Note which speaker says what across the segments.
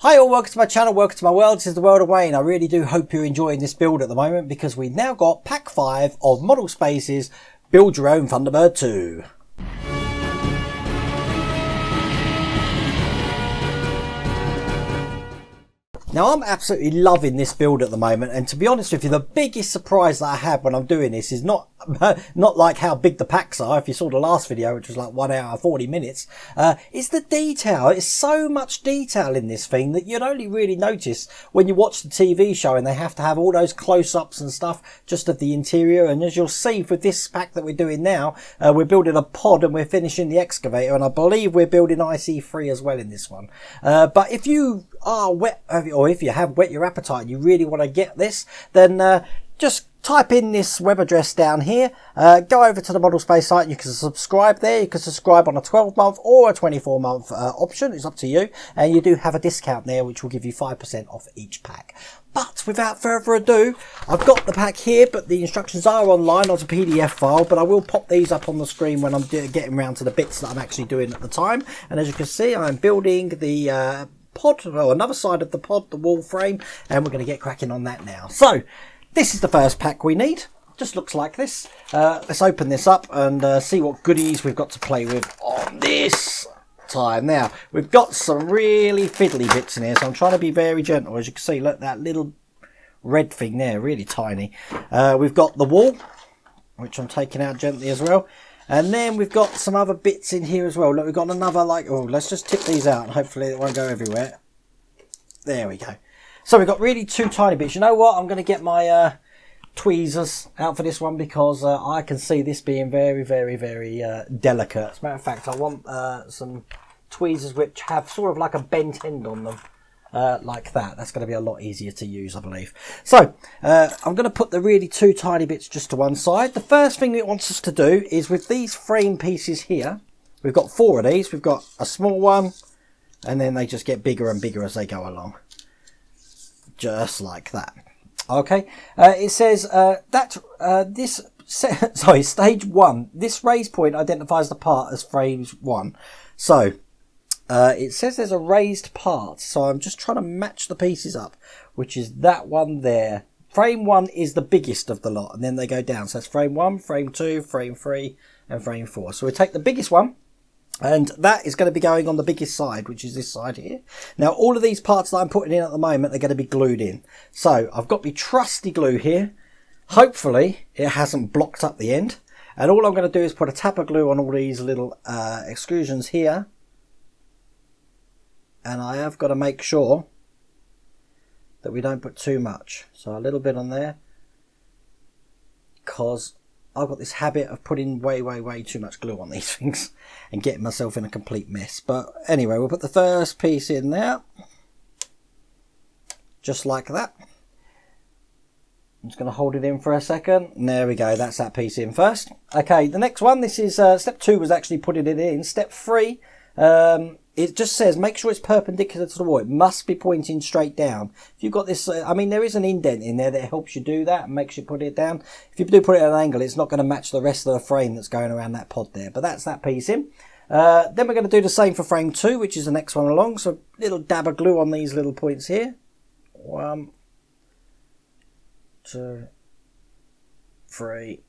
Speaker 1: Hi all, welcome to my channel, welcome to my world. This is the world of Wayne. I really do hope you're enjoying this build at the moment because we've now got pack 5 of Modelspace's Build Your Own Thunderbird 2. Now I'm absolutely loving this build at the moment, and to be honest with you, the biggest surprise that I had when I'm doing this is not like how big the packs are. If you saw the last video, which was like 1 hour 40 minutes, it's the detail. It's so much detail in this thing that you'd only really notice when you watch the TV show and they have to have all those close-ups and stuff just of the interior. And as you'll see with this pack that we're doing now, we're building a pod and we're finishing the excavator, and I believe we're building IC3 as well in this one. But if you are wet, or if you have whet your appetite and you really want to get this, then just type in this web address down here, go over to the Modelspace site and you can subscribe there. You can subscribe on a 12-month or a 24-month option, it's up to you, and you do have a discount there which will give you 5% off each pack. But without further ado, I've got the pack here, but the instructions are online as a PDF file, but I will pop these up on the screen when I'm getting around to the bits that I'm actually doing at the time. And as you can see, I'm building the pod, well, another side of the pod, the wall frame, and we're going to get cracking on that now. So this is the first pack we need. Just looks like this. Let's open this up and see what goodies we've got to play with on this time. Now we've got some really fiddly bits in here, so I'm trying to be very gentle. As you can see, look, that little red thing there, really tiny. We've got the wall, which I'm taking out gently as well. And then we've got some other bits in here as well. Look, we've got another, like, oh, let's just tip these out and hopefully it won't go everywhere. There we go. So we've got really two tiny bits. You know what? I'm going to get my tweezers out for this one because I can see this being very, very, very delicate. As a matter of fact, I want some tweezers which have sort of like a bent end on them. Like that. That's going to be a lot easier to use, I believe. So I'm going to put the really two tiny bits just to one side. The first thing it wants us to do is with these frame pieces here, we've got 4 of these. We've got a small one, and then they just get bigger and bigger as they go along, just like that. Okay, it says that stage 1, this raised point identifies the part as phase 1. So it says there's a raised part, so I'm just trying to match the pieces up, which is that one there. Frame 1 is the biggest of the lot, and then they go down. So that's frame 1, frame 2, frame 3, and frame 4. So we take the biggest one, and that is going to be going on the biggest side, which is this side here. Now, all of these parts that I'm putting in at the moment are going to be glued in. So I've got my trusty glue here. Hopefully, it hasn't blocked up the end. And all I'm going to do is put a tap of glue on all these little extrusions here. And I have got to make sure that we don't put too much. So a little bit on there, because I've got this habit of putting way too much glue on these things and getting myself in a complete mess. But anyway, we'll put the first piece in there, just like that. I'm just going to hold it in for a second. And there we go, that's that piece in first. Okay, the next one, this is step 2 was actually putting it in. Step 3, it just says make sure it's perpendicular to the wall. It must be pointing straight down. If you've got this, I mean, there is an indent in there that helps you do that and makes you put it down. If you do put it at an angle, it's not going to match the rest of the frame that's going around that pod there. But that's that piece in. Then we're going to do the same for frame 2, which is the next one along. So a little dab of glue on these little points here. 1, 2, 3,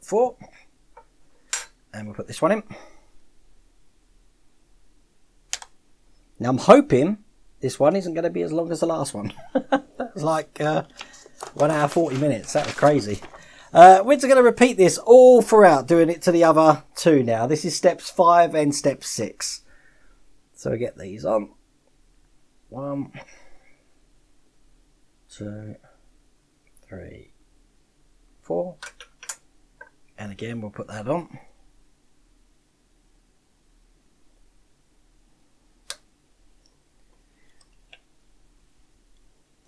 Speaker 1: 4. And we'll put this one in. Now I'm hoping this one isn't going to be as long as the last one. That was like 1 hour 40 minutes. That was crazy. We're just going to repeat this all throughout, doing it to the other 2 now. This is steps 5 and step 6. So we get these on. 1, 2, 3, 4. And again, we'll put that on.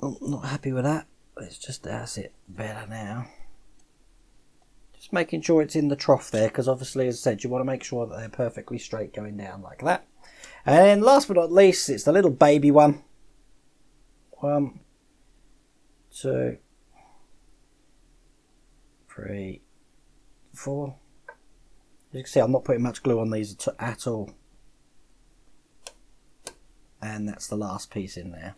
Speaker 1: Oh, not happy with that. Let's just that's it better now. Just making sure it's in the trough there, because obviously, as I said, you want to make sure that they're perfectly straight going down like that. And then last but not least, it's the little baby one. 1, 2, 3, 4. As you can see, I'm not putting much glue on these at all. and that's the last piece in there.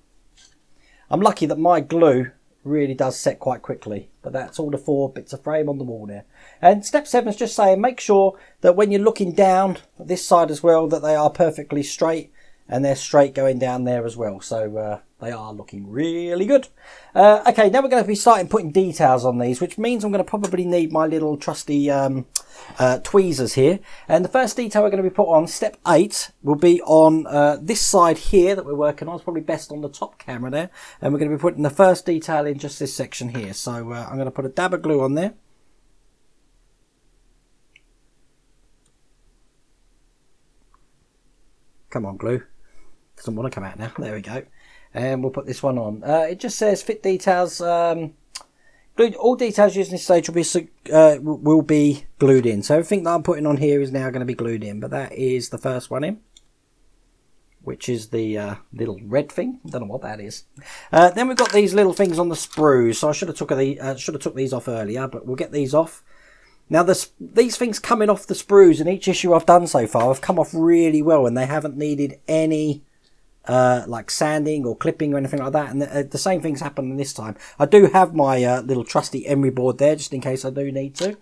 Speaker 1: I'm lucky that my glue really does set quite quickly, but that's all the 4 bits of frame on the wall there. And step 7 is just saying make sure that when you're looking down this side as well, that they are perfectly straight, and they're straight going down there as well. So they are looking really good. Okay, now we're going to be starting putting details on these, which means I'm going to probably need my little trusty tweezers here. And the first detail we're going to be put on, step 8, will be on this side here that we're working on. It's probably best on the top camera there. And we're going to be putting the first detail in just this section here. So I'm going to put a dab of glue on there. Come on, glue. Doesn't want to come out now. There we go. And we'll put this one on. It just says fit details. All details used in this stage will be glued in. So everything that I'm putting on here is now going to be glued in. But that is the first one in, which is the little red thing. I don't know what that is. Then we've got these little things on the sprues. So I should have took these off earlier, but we'll get these off. Now these things coming off the sprues in each issue I've done so far have come off really well, and they haven't needed any like sanding or clipping or anything like that. And the same thing's happening this time. I do have my little trusty emery board there just in case I do need to,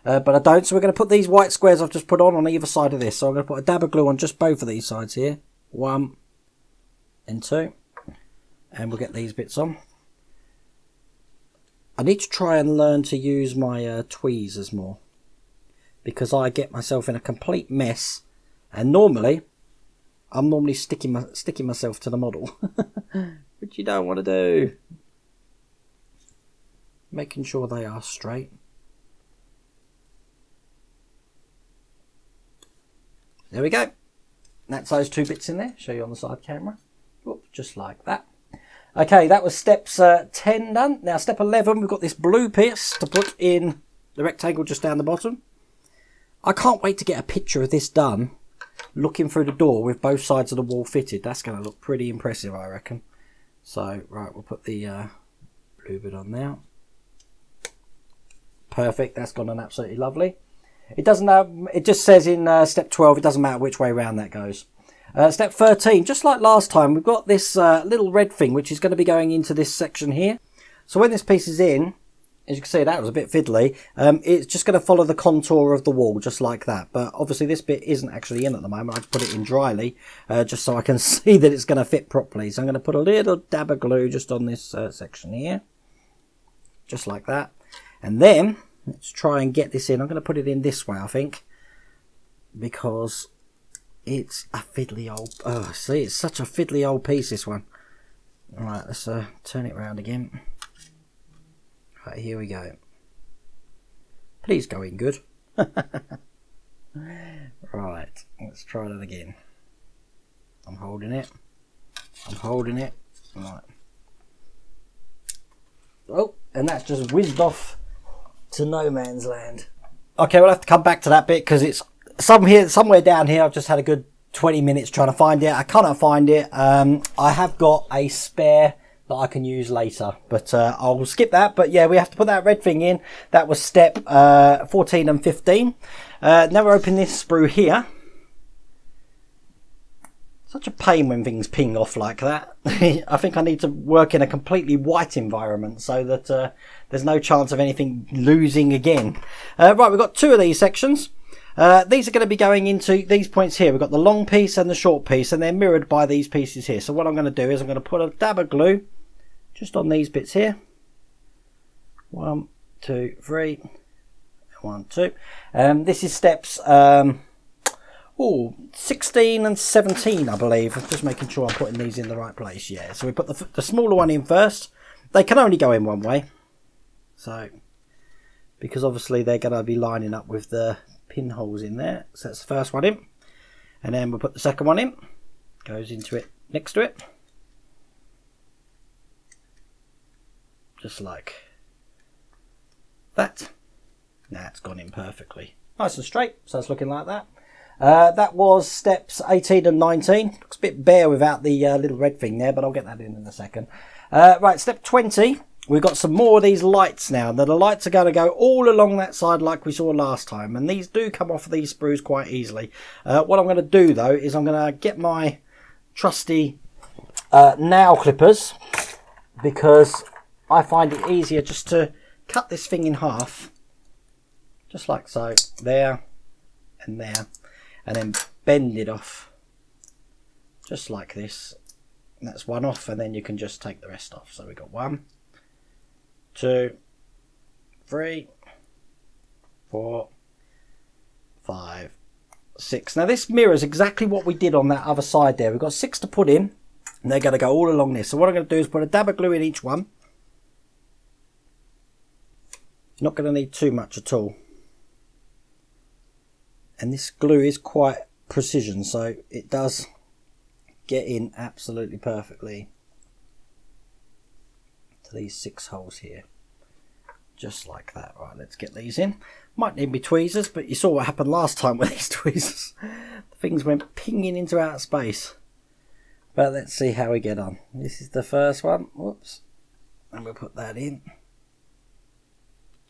Speaker 1: but I don't. So we're going to put these white squares I've just put on either side of this. So I'm going to put a dab of glue on just both of these sides here, 1 and 2, and we'll get these bits on. I need to try and learn to use my tweezers more, because I get myself in a complete mess, and I'm normally sticking myself to the model, which you don't want to do. Making sure they are straight. There we go. That's those 2 bits in there. Show you on the side camera. Whoop, just like that. Okay, that was steps 10 done. Now step 11, we've got this blue piece to put in the rectangle just down the bottom. I can't wait to get a picture of this done, looking through the door with both sides of the wall fitted. That's going to look pretty impressive, I reckon. So, right, we'll put the blue bit on now. Perfect, that's gone on absolutely lovely. It doesn't have, it just says in step 12, it doesn't matter which way around that goes. Step 13, just like last time, we've got this little red thing which is going to be going into this section here. So when this piece is in, as you can see, that was a bit fiddly. It's just going to follow the contour of the wall just like that. But obviously this bit isn't actually in at the moment. I've put it in dryly just so I can see that it's going to fit properly. So I'm going to put a little dab of glue just on this section here, just like that. And then let's try and get this in. I'm going to put it in this way, I think, because it's a fiddly old, see, it's such a fiddly old piece, this one. Alright, let's turn it around again. Right, here we go. Please go in good. Right, let's try that again. I'm holding it. Right. Oh, and that's just whizzed off to no man's land. Okay, we'll have to come back to that bit because it's somewhere down here. I've just had a good 20 minutes trying to find it. I cannot find it. I have got a spare that I can use later, but I'll skip that. But yeah, we have to put that red thing in. That was step 14 and 15. Now we're opening this sprue here. Such a pain when things ping off like that. I think I need to work in a completely white environment so that there's no chance of anything losing again. Right, we've got 2 of these sections. These are going to be going into these points here. We've got the long piece and the short piece, and they're mirrored by these pieces here. So what I'm going to do is I'm going to put a dab of glue just on these bits here. 1, 2, 3. 1, 2. This is steps 16 and 17, I believe. I'm just making sure I'm putting these in the right place. Yeah, so we put the smaller one in first. They can only go in one way. So, because obviously they're going to be lining up with the pinholes in there. So that's the first one in. And then we'll put the second one in. Goes into it, next to it. Just like that. Now it's gone in perfectly. Nice and straight, so it's looking like that. That was steps 18 and 19. Looks a bit bare without the little red thing there, but I'll get that in a second. Right, step 20. We've got some more of these lights now. Now the lights are going to go all along that side like we saw last time. And these do come off of these sprues quite easily. What I'm going to do though is I'm going to get my trusty nail clippers, because I find it easier just to cut this thing in half, just like so, there and there, and then bend it off just like this. And that's one off, and then you can just take the rest off. So we've got 1, 2, 3, 4, 5, 6. Now this mirrors exactly what we did on that other side there. We've got 6 to put in, and they're going to go all along this. So what I'm going to do is put a dab of glue in each one. Not going to need too much at all. And this glue is quite precision, so it does get in absolutely perfectly to these 6 holes here. Just like that. Right, let's get these in. Might need me tweezers, but you saw what happened last time with these tweezers. Things went pinging into outer space. But let's see how we get on. This is the first one. Whoops. And we'll put that in.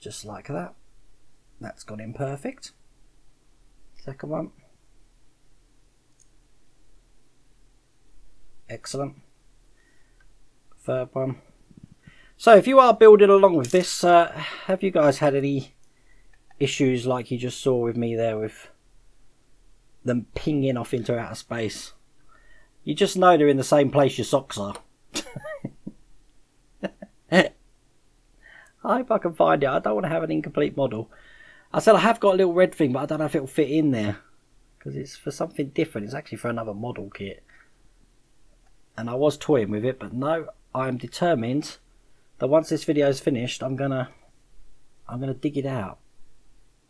Speaker 1: Just like that. That's gone in perfect. Second one. Excellent. Third one. So if you are building along with this, have you guys had any issues like you just saw with me there, with them pinging off into outer space? You just know they're in the same place your socks are. I hope I can find it. I don't want to have an incomplete model. I said I have got a little red thing, but I don't know if it'll fit in there, because it's for something different. It's actually for another model kit. And I was toying with it, but no, I'm determined that once this video is finished, I'm gonna dig it out.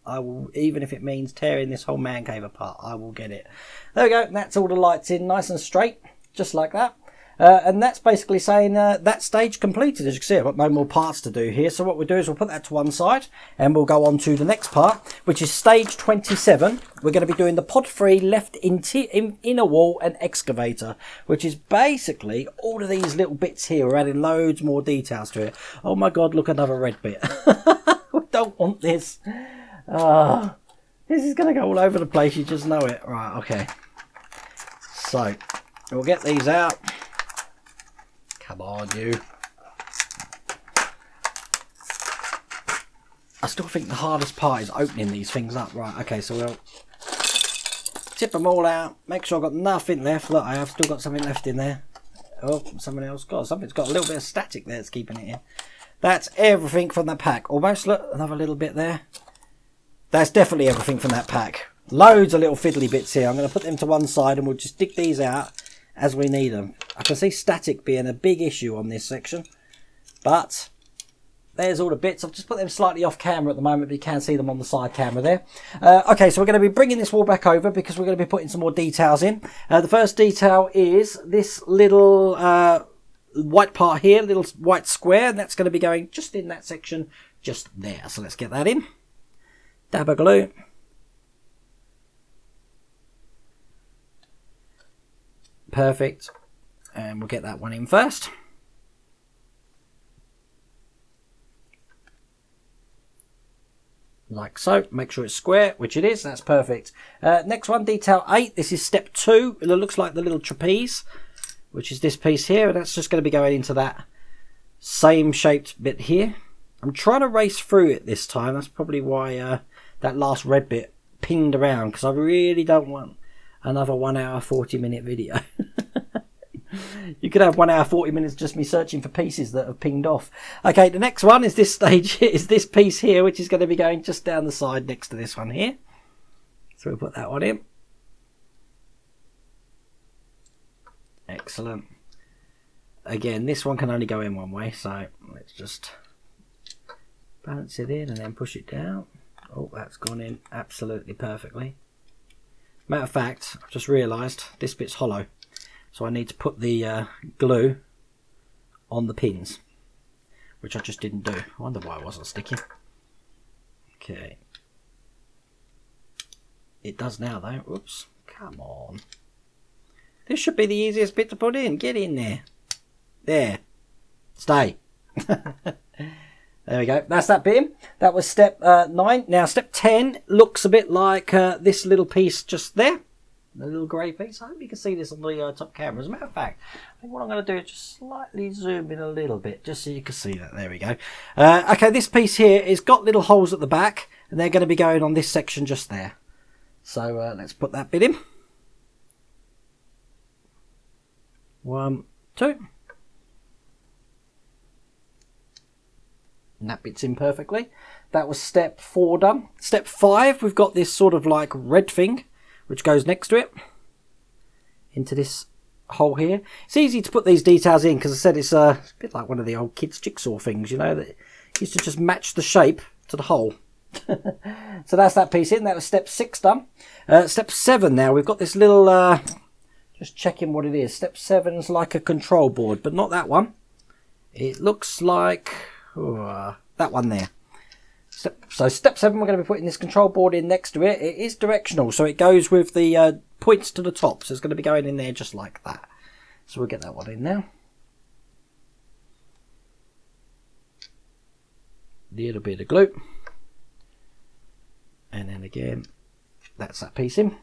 Speaker 1: I will, even if it means tearing this whole man cave apart, I will get it. There we go. That's all the lights in, nice and straight, just like that. And that's basically saying that stage completed. As you can see, I've got no more parts to do here. So what we'll do is we'll put that to one side, and we'll go on to the next part, which is stage 27. We're going to be doing the pod 3 left inner wall and excavator, which is basically all of these little bits here. We're adding loads more details to it. Oh my God, look, another red bit. We don't want this. This is going to go all over the place. You just know it. Right, okay. So we'll get these out. Come on, you. I still think the hardest part is opening these things up. Right, okay, so we'll tip them all out. Make sure I've got nothing left. Look, I have still got something left in there. Oh, something else got. Something's got a little bit of static there that's keeping it in. That's everything from the pack. Almost, look, another little bit there. That's definitely everything from that pack. Loads of little fiddly bits here. I'm going to put them to one side, and we'll just dig these out as we need them. I can see static being a big issue on this section, but there's all the bits. I've just put them slightly off camera at the moment, but you can see them on the side camera there. Okay, so we're going to be bringing this wall back over, because we're going to be putting some more details in. The first detail is this little white part here, little white square, and that's going to be going just in that section just there. So let's get that in. Dab of glue. Perfect. And we'll get that one in first. Like so. Make sure it's square, which it is. That's perfect. Next one, detail 8. This is step 2. It looks like the little trapeze, which is this piece here. And that's just going to be going into that same shaped bit here. I'm trying to race through it this time. That's probably why that last red bit pinged around, because I really don't want another 1 hour 40-minute video. You could have 1 hour 40 minutes just me searching for pieces that have pinged off. Okay, the next one is this stage, is this piece here, which is going to be going just down the side next to this one here. So we'll put that one in. Excellent. Again, this one can only go in one way, so let's just balance it in and then push it down. Oh, that's gone in absolutely perfectly. Matter of fact, I've just realised this bit's hollow, so I need to put the glue on the pins, which I just didn't do. I wonder why it wasn't sticking. Okay. It does now though. Oops. Come on. This should be the easiest bit to put in. Get in there. There. Stay. There we go. That's that bit in. That was step 9. Now step 10 looks a bit like this little piece just there. The little grey piece. I hope you can see this on the top camera. As a matter of fact, I think what I'm going to do is just slightly zoom in a little bit, just so you can see that. There we go. Okay, this piece here has got little holes at the back, and they're going to be going on this section just there. So let's put that bit in. 1, 2. And that bit's in perfectly. That was step 4 done. Step 5, we've got this sort of like red thing, which goes next to it, into this hole here. It's easy to put these details in because I said it's a bit like one of the old kids' jigsaw things, you know, that used to just match the shape to the hole. So that's that piece in. That was step 6 done. Step 7 now, we've got this little, just checking what it is. Step 7 is like a control board, but not that one. It looks like that one there. So step 7, we're going to be putting this control board in next to it. It is directional, so it goes with the points to the top. So it's going to be going in there just like that. So we'll get that one in now. Little bit of glue. And then again, that's that piece in.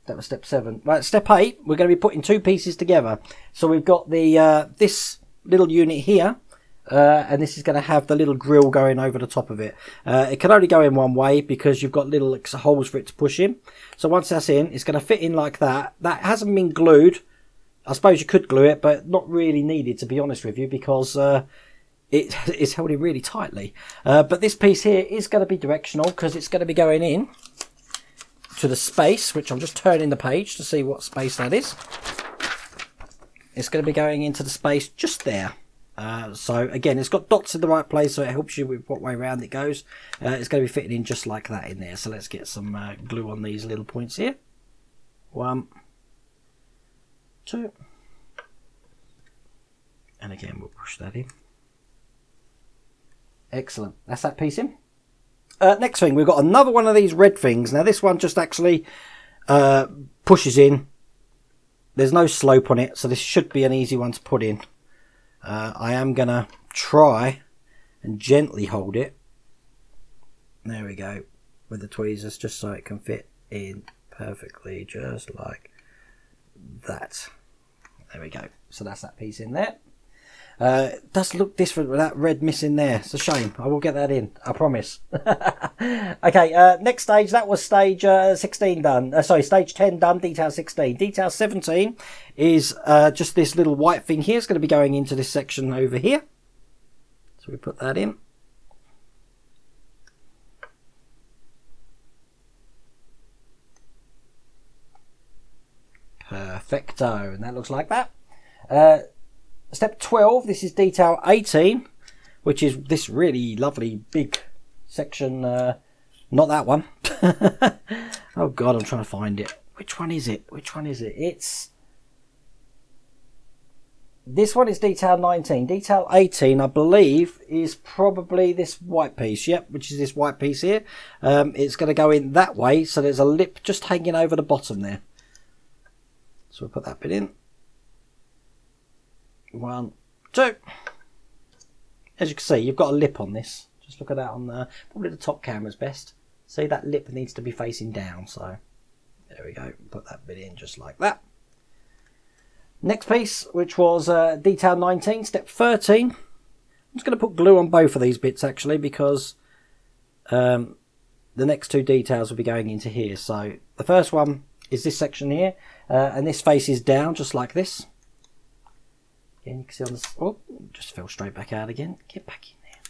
Speaker 1: That was step 7. Right, step 8, we're going to be putting 2 pieces together. So we've got the this little unit here. And this is going to have the little grill going over the top of it. It can only go in one way because you've got little holes for it to push in. So once that's in, it's going to fit in like that. That hasn't been glued. I suppose you could glue it, but not really needed, to be honest with you, because it's held in really tightly. But this piece here is going to be directional because it's going to be going in to the space, which I'm just turning the page to see what space that is. It's going to be going into the space just there. So again, it's got dots in the right place, so it helps you with what way around it goes. It's going to be fitting in just like that in there. So let's get some glue on these little points here. 1, 2, and again we'll push that in. Excellent. That's that piece in. Next thing, we've got another one of these red things. Now this one just actually pushes in. There's no slope on it, so this should be an easy one to put in. I am going to try and gently hold it. There we go. With the tweezers, just so it can fit in perfectly, just like that. There we go. So that's that piece in there. It does look different with that red missing there. It's a shame. I will get that in, I promise. Okay, next stage, that was stage 16 done. Sorry, stage 10 done, detail 16. Detail 17 is just this little white thing here. It's going to be going into this section over here. So we put that in. Perfecto, and that looks like that. Step 12, this is detail 18, which is this really lovely big section. Not that one. Oh God, I'm trying to find it. Which one is it? Which one is it? It's... This one is detail 19. Detail 18, I believe, is probably this white piece. Yep, which is this white piece here. It's going to go in that way, so there's a lip just hanging over the bottom there. So we'll put that bit in. 1, 2. As you can see, you've got a lip on this. Just look at that on the, probably the top camera's best. See, that lip needs to be facing down, so there we go. Put that bit in just like that. Next piece, which was detail 19, step 13. I'm just going to put glue on both of these bits actually, because the next 2 details will be going into here. So the first one is this section here, and this faces down just like this. Again, you can see on this. Oh, just fell straight back out again. Get back in there.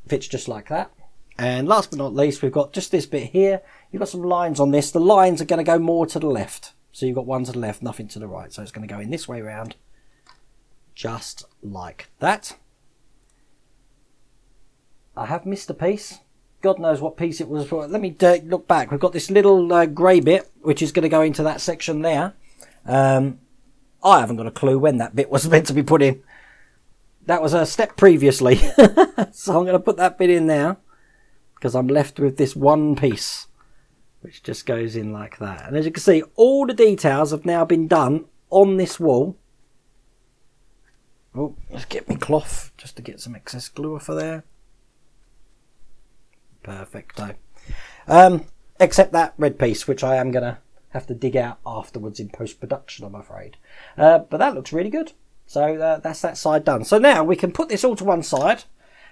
Speaker 1: Fits just like that. And last but not least, we've got just this bit here. You've got some lines on this. The lines are going to go more to the left. So you've got one to the left, nothing to the right. So it's going to go in this way round, just like that. I have missed a piece. God knows what piece it was for. Let me look back. We've got this little grey bit, which is going to go into that section there. I haven't got a clue when that bit was meant to be put in. That was a step previously. So I'm going to put that bit in now, because I'm left with this one piece, which just goes in like that. And as you can see, all the details have now been done on this wall. Oh, let's get my cloth just to get some excess glue off of there. Perfecto. except that red piece, which I am going to have to dig out afterwards in post-production, I'm afraid. But that looks really good. So that's that side done. So now we can put this all to one side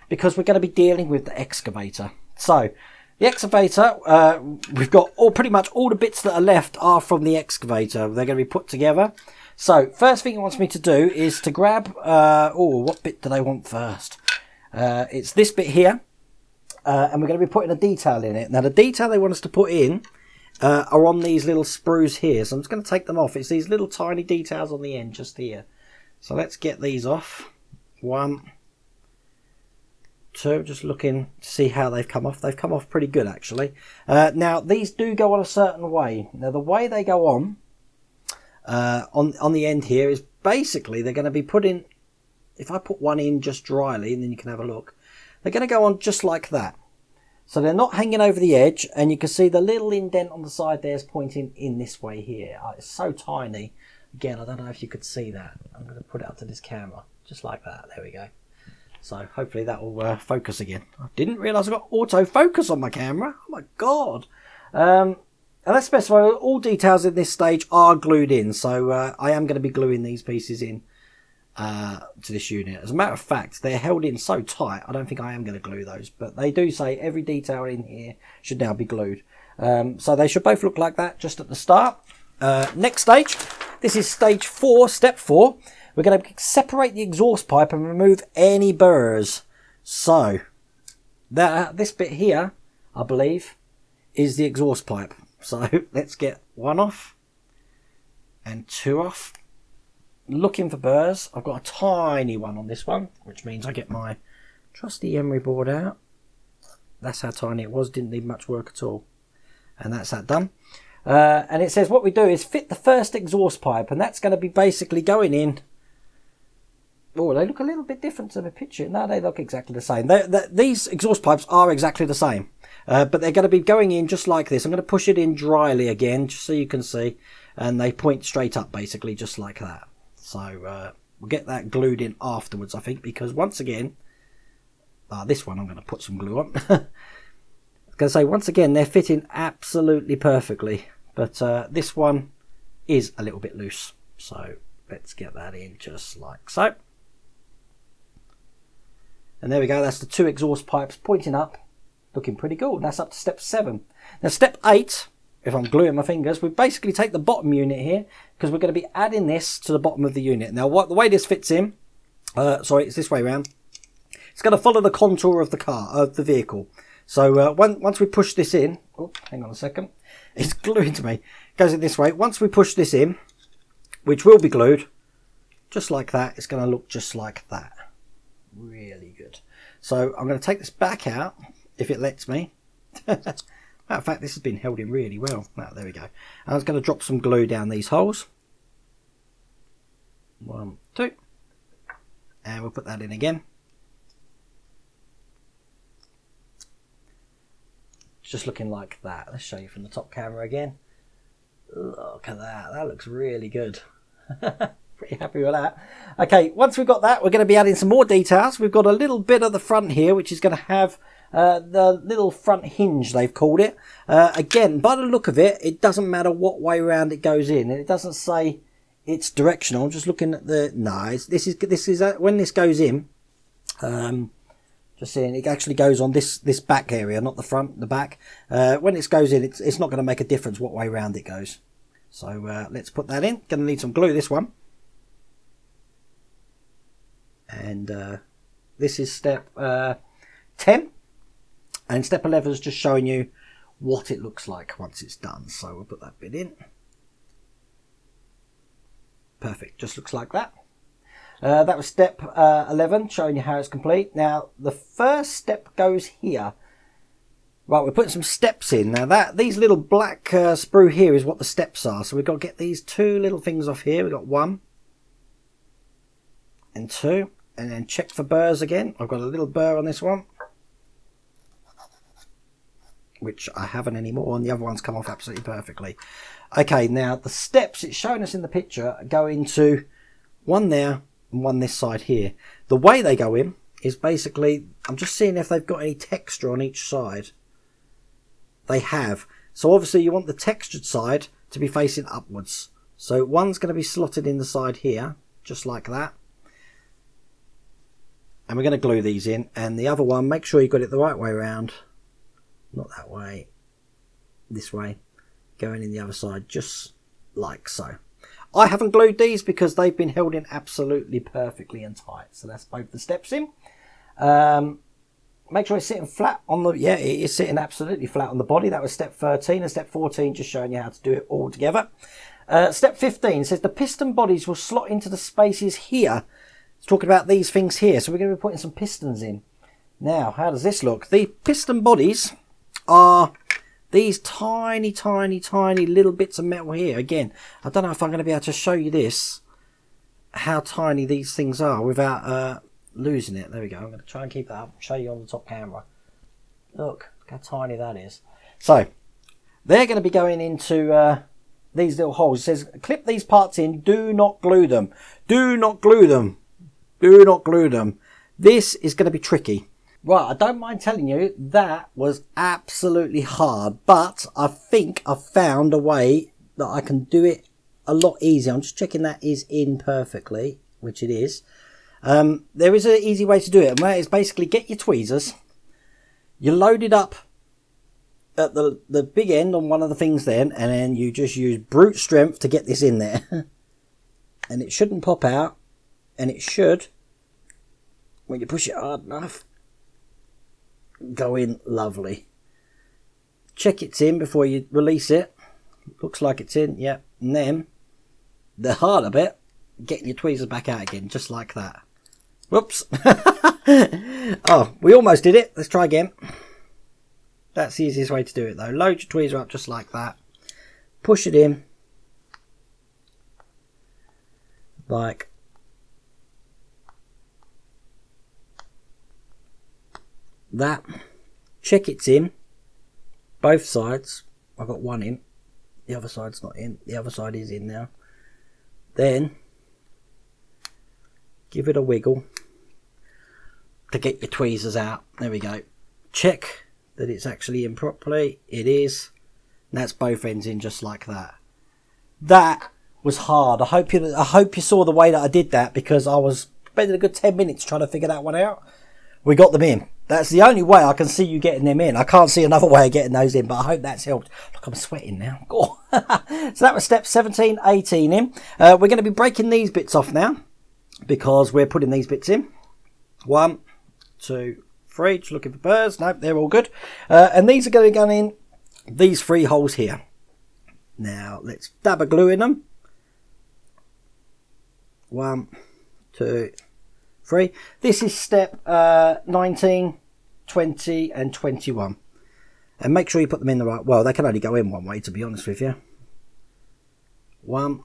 Speaker 1: because we're going to be dealing with the excavator. So the excavator, we've got pretty much all the bits that are left are from the excavator. They're going to be put together. So first thing it wants me to do is to grab, what bit do they want first? It's this bit here, and we're going to be putting a detail in it. Now the detail they want us to put in are on these little sprues here. So I'm just going to take them off. It's these little tiny details on the end just here. So let's get these off. 1, 2, just looking to see how they've come off. They've come off pretty good actually. Now these do go on a certain way. Now the way they go on the end here is basically they're going to be put in, if I put one in just dryly and then you can have a look, they're going to go on just like that. So they're not hanging over the edge, and you can see the little indent on the side there is pointing in this way here. It's so tiny. Again, I don't know if you could see that. I'm going to put it up to this camera, just like that. There we go. So hopefully that will focus again. I didn't realise I got autofocus on my camera. Oh my God. And let's specify all details in this stage are glued in. So I am going to be gluing these pieces in to this unit. As a matter of fact, they're held in so tight, I don't think I am going to glue those. But they do say every detail in here should now be glued. So they should both look like that just at the start. Next stage. This is stage 4, step 4. We're going to separate the exhaust pipe and remove any burrs. So, this bit here, I believe, is the exhaust pipe. So, let's get 1 off and 2 off. Looking for burrs. I've got a tiny one on this one, which means I get my trusty emery board out. That's how tiny it was, didn't need much work at all. And that's that done. And it says what we do is fit the first exhaust pipe, and that's going to be basically going in. Oh, they look a little bit different to the picture. No, they look exactly the same. These exhaust pipes are exactly the same, but they're going to be going in just like this. I'm going to push it in dryly again, just so you can see, and they point straight up, basically, just like that. So we'll get that glued in afterwards, I think, because once again, this one I'm going to put some glue on. I was going to say, once again, they're fitting absolutely perfectly. But this one is a little bit loose. So let's get that in just like so. And there we go. That's the 2 exhaust pipes pointing up. Looking pretty good. And that's up to step 7. Now step 8, if I'm gluing my fingers, we basically take the bottom unit here, because we're going to be adding this to the bottom of the unit. Now the way this fits in, sorry, it's this way around. It's going to follow the contour of the car, of the vehicle. So once we push this in, oh, hang on a second, it's gluing to me. It goes in this way. Once we push this in, which will be glued, just like that, it's going to look just like that. Really good. So I'm going to take this back out, if it lets me. Matter of fact, this has been held in really well. Now, there we go. I was going to drop some glue down these holes. 1, 2. And we'll put that in again. Just looking like that. Let's show you from the top camera again. Look at that. That looks really good. Pretty happy with that. Okay, once we've got that, we're going to be adding some more details. We've got a little bit of the front here, which is going to have the little front hinge, they've called it. Again, by the look of it, it doesn't matter what way around it goes in. It doesn't say it's directional. I'm just looking at the... No, this is when this goes in... Just seeing it actually goes on this back area, not the front, the back. When it goes in, it's not going to make a difference what way round it goes. So let's put that in. Going to need some glue, this one. And this is step 10. And step 11 is just showing you what it looks like once it's done. So we'll put that bit in. Perfect, just looks like that. That was step 11, showing you how it's complete. Now, the first step goes here. Right, we're putting some steps in. Now, these little black sprue here is what the steps are. So we've got to get these 2 little things off here. We've got 1 and 2. And then check for burrs again. I've got a little burr on this one, which I haven't anymore, and the other one's come off absolutely perfectly. Okay, now the steps it's showing us in the picture go into 1 there, and 1 this side here. The way they go in is basically, I'm just seeing if they've got any texture on each side. They have. So obviously you want the textured side to be facing upwards. So one's going to be slotted in the side here, just like that. And we're going to glue these in. And the other one, make sure you got it the right way around. Not that way. This way. Going in the other side, just like so. I haven't glued these because they've been held in absolutely perfectly and tight. So that's both the steps in. Make sure it's sitting flat on the... Yeah, it is sitting absolutely flat on the body. That was step 13. And step 14 just showing you how to do it all together. Step 15 says the piston bodies will slot into the spaces here. It's talking about these things here. So we're going to be putting some pistons in. Now, how does this look? The piston bodies are these tiny, tiny, tiny little bits of metal here. Again, I don't know if I'm going to be able to show you this, how tiny these things are without losing it. There we go. I'm going to try and keep that up and show you on the top camera. Look how tiny that is. So, they're going to be going into these little holes. It says, clip these parts in. Do not glue them. Do not glue them. Do not glue them. This is going to be tricky. Right, I don't mind telling you, that was absolutely hard, but I think I've found a way that I can do it a lot easier. I'm just checking that is in perfectly, which it is. There is an easy way to do it, and that is basically get your tweezers, you load it up at the big end on one of the things then, and then you just use brute strength to get this in there. And it shouldn't pop out, and it should, when you push it hard enough, go in lovely. Check it's in before you release it. Looks like it's in, yeah. And then the harder bit, getting your tweezers back out again, just like that. Whoops. Oh, we almost did it. Let's try again. That's the easiest way to do it though. Load your tweezer up just like that. Push it in. Like that. Check it's in. Both sides. I've got one in. The other side's not in. The other side is in now. Then give it a wiggle to get your tweezers out. There we go. Check that it's actually in properly. It is. And that's both ends in just like that. That was hard. I hope you saw the way that I did that, because I was spending a good 10 minutes trying to figure that one out. We got them in. That's the only way I can see you getting them in. I can't see another way of getting those in, but I hope that's helped. Look, I'm sweating now. So that was step 17, 18 in. We're going to be breaking these bits off now, because we're putting these bits in. 1, 2, 3. Just looking for birds. Nope, they're all good. And these are going to go in these 3 holes here. Now, let's dab a glue in them. 1, 2, 3. This is step 19, 20 and 21. And make sure you put them in the right... Well, they can only go in one way, to be honest with you. 1,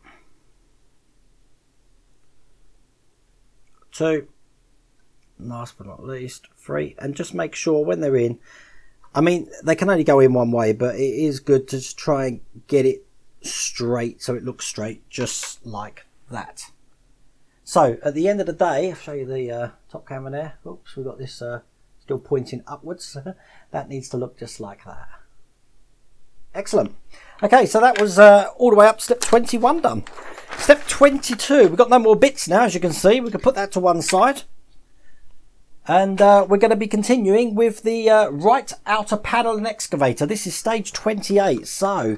Speaker 1: 2, last but not least, 3. And just make sure when they're in... I mean, they can only go in one way, but it is good to just try and get it straight, so it looks straight, just like that. So, at the end of the day, I'll show you the top camera there. Oops, we've got this still pointing upwards. That needs to look just like that. Excellent. Okay, so that was all the way up step 21 done. Step 22, we've got no more bits now, as you can see. We can put that to one side. And we're going to be continuing with the right outer panel and excavator. This is stage 28, so...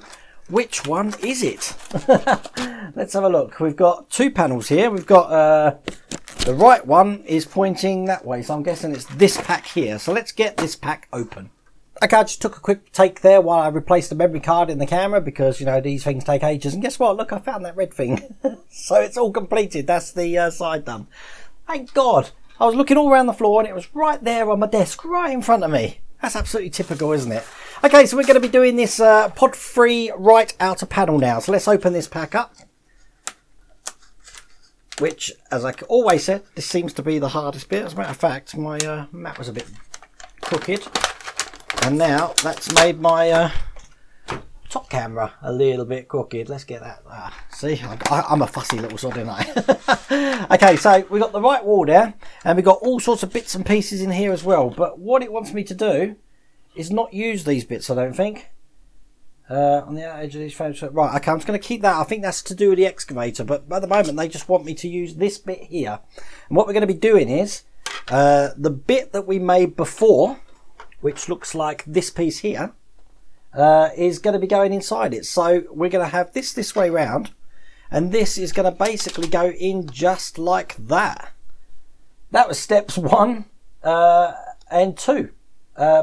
Speaker 1: which one is it? Let's have a look. We've got 2 panels here. We've got the right one is pointing that way, so I'm guessing it's this pack here. So let's get this pack open. Okay, I just took a quick take there while I replaced the memory card in the camera, because, you know, these things take ages. And guess what? Look, I found that red thing. So it's all completed. That's the side done. Thank God. I was looking all around the floor and it was right there on my desk, right in front of me. That's absolutely typical, isn't it? Okay, so we're going to be doing this pod 3 right outer panel now. So let's open this pack up. Which, as I always said, this seems to be the hardest bit. As a matter of fact, my mat was a bit crooked. And now that's made my top camera a little bit crooked. Let's get that. See, I'm a fussy little sod, aren't I? Okay, so we've got the right wall there. And we've got all sorts of bits and pieces in here as well. But what it wants me to do is not use these bits, I don't think. On the outer edge of these frames. Right, okay, I'm just going to keep that. I think that's to do with the excavator, but at the moment they just want me to use this bit here. And what we're going to be doing is the bit that we made before, which looks like this piece here, is going to be going inside it. So we're going to have this way round, and this is going to basically go in just like that. That was steps 1 and 2.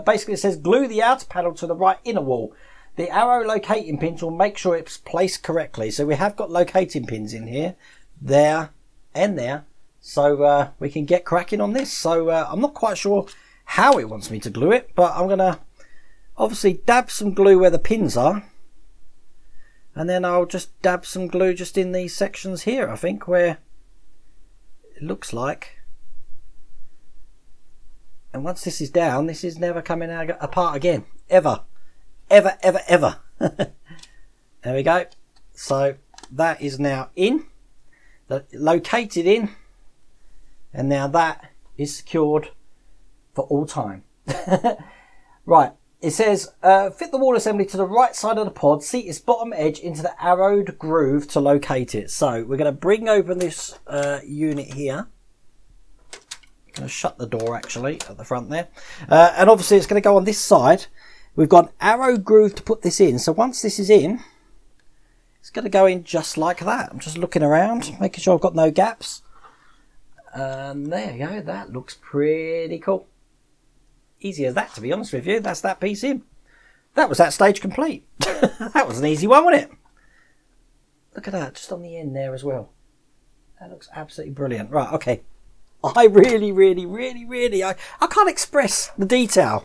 Speaker 1: Basically it says glue the outer panel to the right inner wall. The arrow locating pins will make sure it's placed correctly. So we have got locating pins in here, there and there. So we can get cracking on this. So I'm not quite sure how it wants me to glue it, but I'm going to obviously dab some glue where the pins are. And then I'll just dab some glue just in these sections here, I think, where it looks like. And once this is down, this is never coming apart again, ever. Ever. There we go. So that is now in, located in, and now that is secured for all time. Right, it says fit the wall assembly to the right side of the pod, seat its bottom edge into the arrowed groove to locate it. So we're going to bring open this unit here. I'm going to shut the door actually at the front there, and obviously it's going to go on this side. We've got an arrow groove to put this in. So once this is in, it's going to go in just like that. I'm just looking around, making sure I've got no gaps. And there you go. That looks pretty cool. Easy as that, to be honest with you. That's that piece in. That was that stage complete. That was an easy one, wasn't it? Look at that, just on the end there as well. That looks absolutely brilliant. Right, okay. I really, I can't express the detail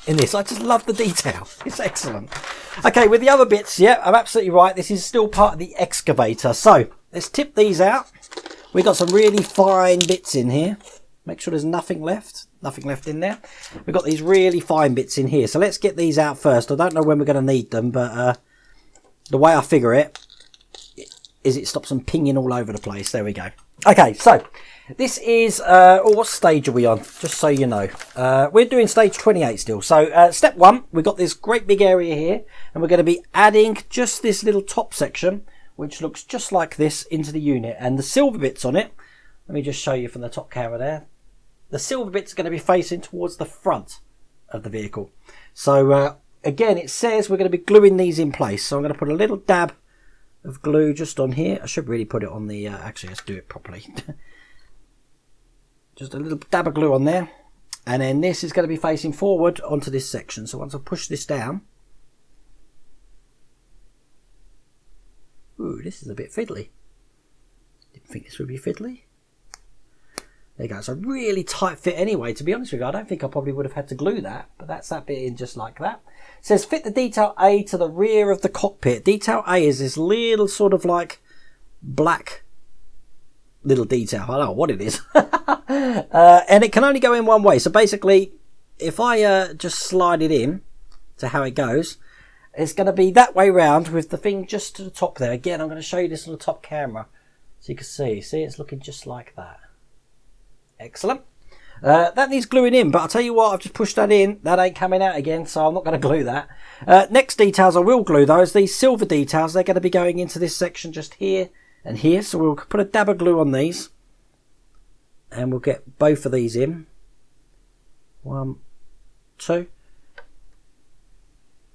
Speaker 1: in this. I just love the detail. It's excellent. Okay, with the other bits, yeah, I'm absolutely right. This is still part of the excavator. So let's tip these out. We've got some really fine bits in here. Make sure there's nothing left in there. We've got these really fine bits in here. So let's get these out first. I don't know when we're going to need them, but the way I figure it is it stops them pinging all over the place. There we go. Okay, so this is, what stage are we on? Just so you know. We're doing stage 28 still. So step 1, we've got this great big area here, and we're going to be adding just this little top section, which looks just like this, into the unit. And the silver bits on it, let me just show you from the top camera there. The silver bits are going to be facing towards the front of the vehicle. So again, it says we're going to be gluing these in place. So I'm going to put a little dab of glue just on here. I should really put it on the, actually let's do it properly. Just a little dab of glue on there, and then this is going to be facing forward onto this section. So once I push this down, ooh, this is a bit fiddly. Didn't think this would be fiddly. There you go. It's a really tight fit anyway, to be honest with you. I don't think I probably would have had to glue that, but that's that bit in just like that. It says fit the detail A to the rear of the cockpit. Detail A is this little sort of like black little detail. I don't know what it is. And it can only go in one way. So basically, if I just slide it in to how it goes, it's going to be that way round with the thing just to the top there. Again, I'm going to show you this on the top camera so you can see. See, it's looking just like that. Excellent. That needs gluing in, but I'll tell you what, I've just pushed that in. That ain't coming out again, so I'm not going to glue that. Next details I will glue, though, is these silver details. They're going to be going into this section just here and here. So we'll put a dab of glue on these, and we'll get both of these in. 1, 2.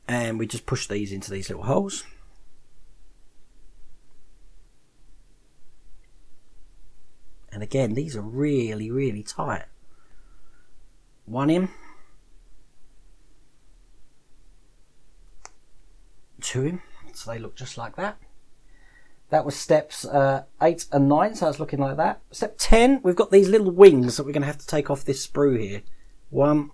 Speaker 1: And we just push these into these little holes. And again, these are really, really tight. 1 in. 2 in. So they look just like that. That was steps 8 and 9, so it's looking like that. Step 10, we've got these little wings that we're going to have to take off this sprue here. 1,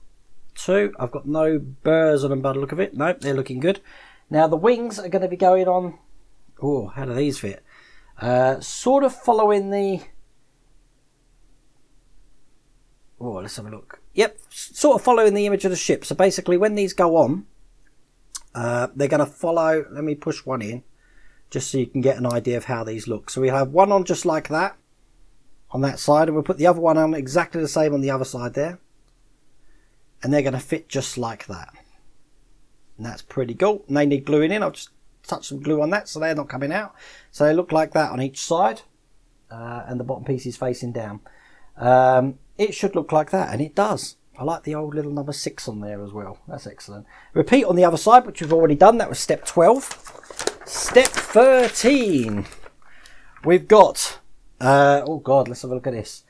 Speaker 1: 2. I've got no burrs on them by the look of it. Nope, they're looking good. Now the wings are going to be going on. Oh, how do these fit? Sort of following the. Oh, let's have a look. Yep, sort of following the image of the ship. So basically, when these go on, they're going to follow. Let me push one in, just so you can get an idea of how these look. So we have one on just like that, on that side, and we'll put the other one on exactly the same on the other side there. And they're going to fit just like that. And that's pretty cool. And they need gluing in. I'll just touch some glue on that so they're not coming out. So they look like that on each side. And the bottom piece is facing down. It should look like that, and it does. I like the old little number 6 on there as well. That's excellent. Repeat on the other side, which we've already done. That was step 12. Step 13. We've got, oh God, let's have a look at this.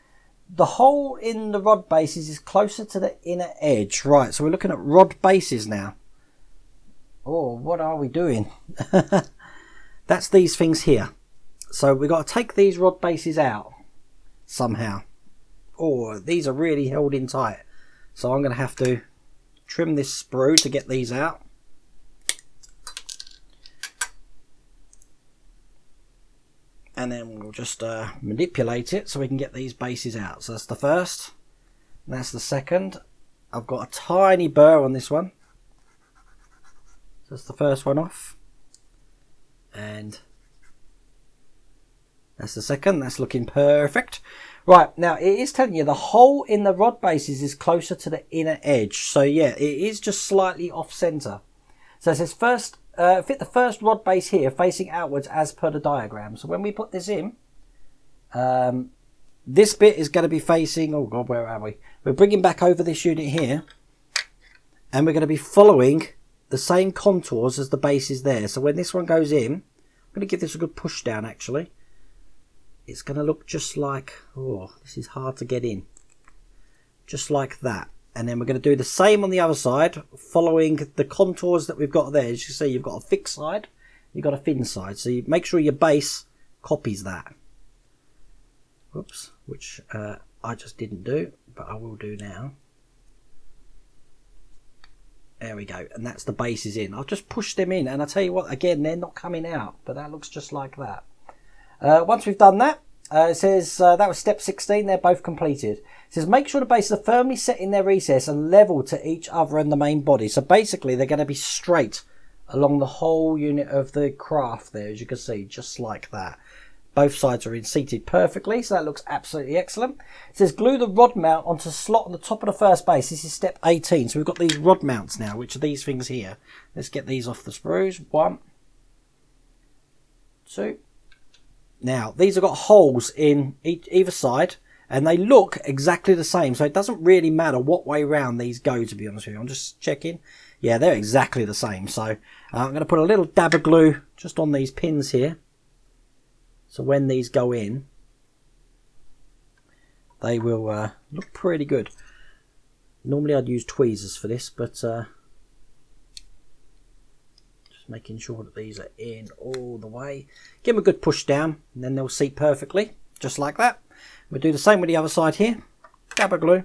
Speaker 1: The hole in the rod bases is closer to the inner edge. Right, so we're looking at rod bases now. Oh, what are we doing? That's these things here. So we've got to take these rod bases out somehow. Oh, these are really held in tight. So I'm going to have to trim this sprue to get these out. And then we'll just manipulate it so we can get these bases out. So that's the first. And that's the second. I've got a tiny burr on this one. So that's the first one off. And that's the second. That's looking perfect. Right, now it is telling you the hole in the rod bases is closer to the inner edge. So yeah, it is just slightly off center. So it says first, fit the first rod base here facing outwards as per the diagram. So when we put this in, this bit is going to be facing, oh God, where are we? We're bringing back over this unit here, and we're going to be following the same contours as the base is there. So when this one goes in, I'm going to give this a good push down actually. It's going to look just like, oh, this is hard to get in. Just like that. And then we're going to do the same on the other side, following the contours that we've got there. As you see, you've got a thick side, you've got a thin side. So you make sure your base copies that. Whoops, which I just didn't do, but I will do now. There we go. And that's the bases in. I'll just push them in. And I tell you what, again, they're not coming out, but that looks just like that. Once we've done that, it says that was step 16. They're both completed. It says make sure the bases are firmly set in their recess and level to each other and the main body. So basically they're going to be straight along the whole unit of the craft there, as you can see, just like that. Both sides are seated perfectly, so that looks absolutely excellent. It says glue the rod mount onto a slot on the top of the first base. This is step 18. So we've got these rod mounts now, which are these things here. Let's get these off the sprues. 1, 2. Now, these have got holes in either side, and they look exactly the same. So it doesn't really matter what way round these go, to be honest with you. I'm just checking. Yeah, they're exactly the same. So I'm going to put a little dab of glue just on these pins here. So when these go in, they will look pretty good. Normally I'd use tweezers for this, but just making sure that these are in all the way. Give them a good push down, and then they'll seat perfectly, just like that. We'll do the same with the other side here. Dab of glue.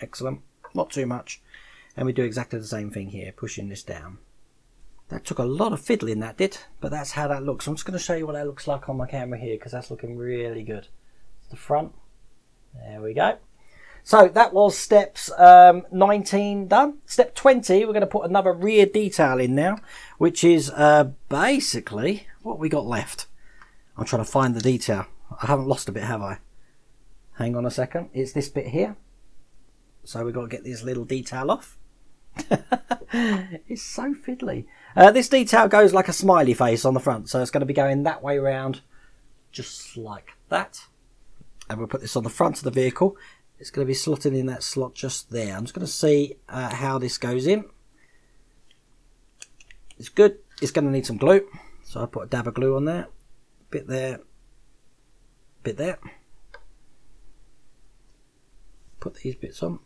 Speaker 1: Excellent. Not too much. And we do exactly the same thing here, pushing this down. That took a lot of fiddling, that did, but that's how that looks. I'm just going to show you what that looks like on my camera here, because that's looking really good. It's the front. There we go. So that was steps 19 done. Step 20, we're going to put another rear detail in now, which is basically what we got left. I'm trying to find the detail. I haven't lost a bit, have I? Hang on a second. It's this bit here. So we've got to get this little detail off. It's so fiddly. This detail goes like a smiley face on the front, so it's going to be going that way around, just like that. And we'll put this on the front of the vehicle. It's going to be slotted in that slot just there. I'm just going to see how this goes in. It's good. It's going to need some glue, so I put a dab of glue on there. Bit there, bit there. Put these bits on.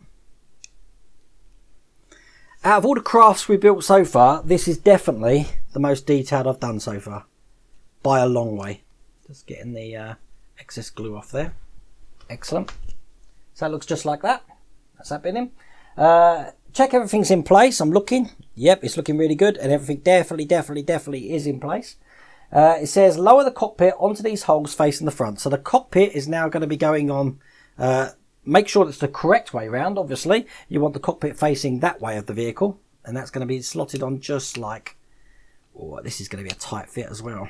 Speaker 1: Out of all the crafts we built so far, this is definitely the most detailed I've done so far, by a long way. Just getting the excess glue off there. Excellent. So that looks just like that. That's that bit in. Check everything's in place. I'm looking. Yep, it's looking really good, and everything definitely is in place. It says lower the cockpit onto these holes facing the front. So the cockpit is now going to be going on. Make sure that's the correct way round. Obviously, you want the cockpit facing that way of the vehicle, and that's going to be slotted on just like. Oh, this is going to be a tight fit as well.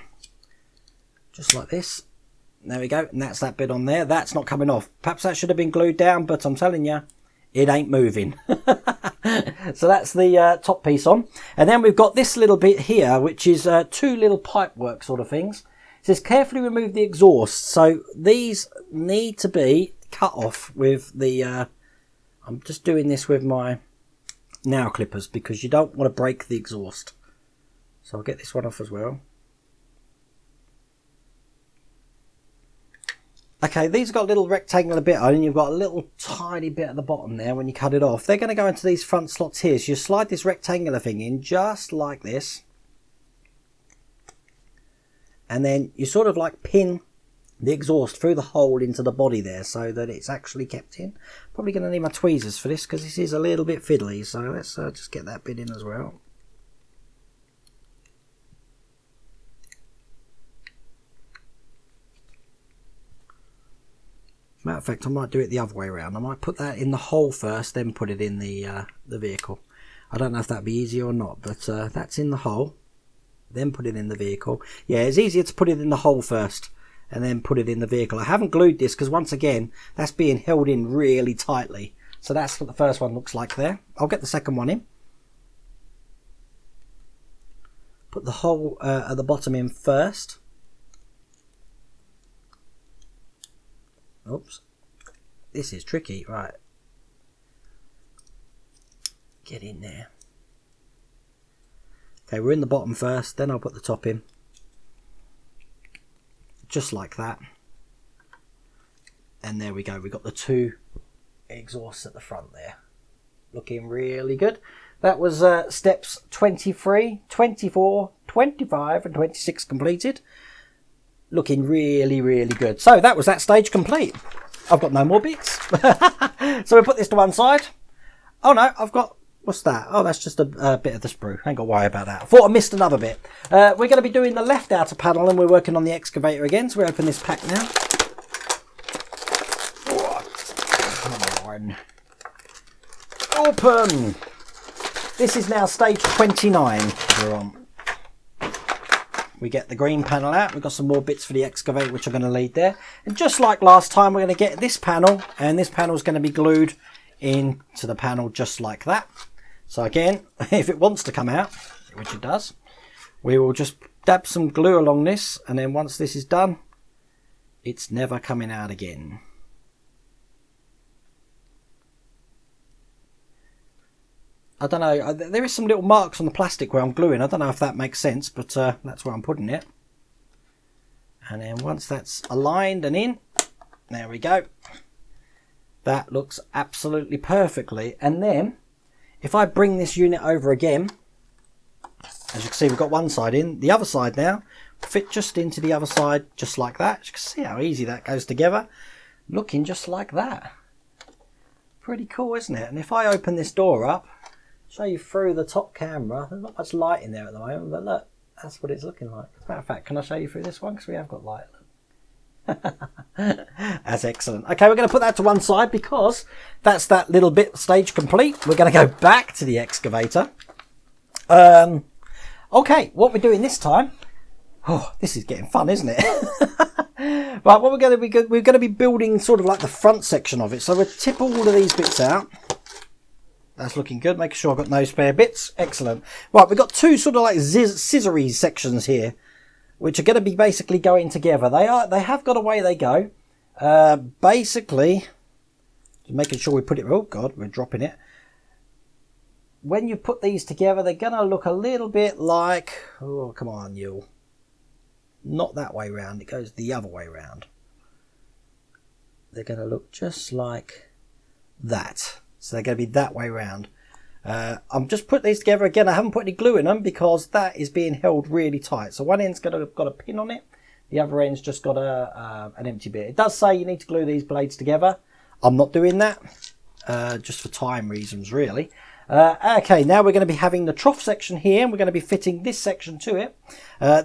Speaker 1: Just like this. There we go, and that's that bit on there. That's not coming off. Perhaps that should have been glued down, but I'm telling you, it ain't moving. So that's the top piece on. And then we've got this little bit here, which is two little pipework sort of things. It says carefully remove the exhaust. So these need to be cut off with the... I'm just doing this with my nail clippers because you don't want to break the exhaust. So I'll get this one off as well. Okay, these have got a little rectangular bit on, and you've got a little tiny bit at the bottom there when you cut it off. They're going to go into these front slots here. So you slide this rectangular thing in just like this. And then you sort of like pin the exhaust through the hole into the body there so that it's actually kept in. Probably going to need my tweezers for this because this is a little bit fiddly. So let's just get that bit in as well. Matter of fact, I might do it the other way around. I might put that in the hole first, then put it in the vehicle. I don't know if that'd be easier or not, but that's in the hole, then put it in the vehicle. Yeah, it's easier to put it in the hole first and then put it in the vehicle. I haven't glued this because once again, that's being held in really tightly. So that's what the first one looks like there. I'll get the second one in. Put the hole at the bottom in first. Oops, this is tricky, right? Get in there. Okay, we're in the bottom first, then I'll put the top in. Just like that. And there we go, we've got the two exhausts at the front there. Looking really good. That was steps 23, 24, 25 and 26 completed. Looking really, really good. So that was that stage complete. I've got no more bits. So we put this to one side. Oh no, I've got... What's that? Oh, that's just a bit of the sprue. Ain't got to worry about that. I thought I missed another bit. We're going to be doing the left outer panel and we're working on the excavator again. So we open this pack now. Oh, come on. Open! This is now stage 29 we're on. We get the green panel out. We've got some more bits for the excavator which are going to lead there. And just like last time, we're going to get this panel, and this panel is going to be glued into the panel just like that. So again, if it wants to come out, which it does, we will just dab some glue along this, and then once this is done, it's never coming out again. I don't know, there is some little marks on the plastic where I'm gluing. I don't know if that makes sense, but that's where I'm putting it. And then once that's aligned and in, there we go. That looks absolutely perfectly. And then, if I bring this unit over again, as you can see, we've got one side in, the other side now, fit just into the other side, just like that. As you can see how easy that goes together. Looking just like that. Pretty cool, isn't it? And if I open this door up, show you through the top camera. There's not much light in there at the moment, but look, that's what it's looking like. As a matter of fact, can I show you through this one? Because we have got light. That's excellent. Okay, we're going to put that to one side because that's that little bit stage complete. We're going to go back to the excavator. Okay, what we're doing this time. Oh, this is getting fun, isn't it? Right, what we're going to be building sort of like the front section of it. So we'll tip all of these bits out. That's looking good. Making sure I've got no spare bits. Excellent. Right, we've got two sort of like scissory sections here, which are going to be basically going together. They have got away they go. Basically, just making sure we put it. Oh God, we're dropping it. When you put these together, they're going to look a little bit like. Oh, come on, you. Not that way round. It goes the other way round. They're going to look just like that. So they're going to be that way round. I'm just putting these together again. I haven't put any glue in them because that is being held really tight. So one end's got a pin on it. The other end's just got an empty bit. It does say you need to glue these blades together. I'm not doing that. Just for time reasons, really. Okay, now we're going to be having the trough section here. And we're going to be fitting this section to it.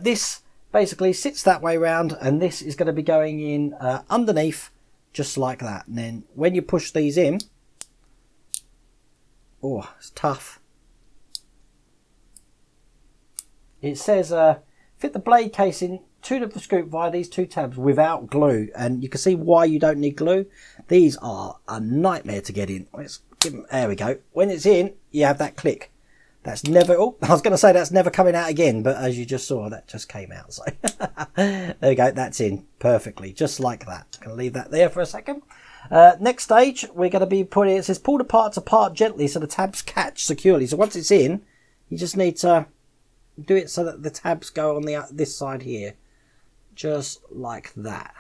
Speaker 1: This basically sits that way round. And this is going to be going in underneath just like that. And then when you push these in. Oh, it's tough. It says fit the blade casing to the scoop via these two tabs without glue. And you can see why you don't need glue. These are a nightmare to get in. Let's There we go. When it's in, you have that click. That's never, oh, I was going to say that's never coming out again, but as you just saw, that just came out. So there we go. That's in perfectly, just like that. Going to leave that there for a second. Next stage, we're going to be putting, it says pull the parts apart gently so the tabs catch securely. So once it's in, you just need to do it so that the tabs go on this side here, just like that.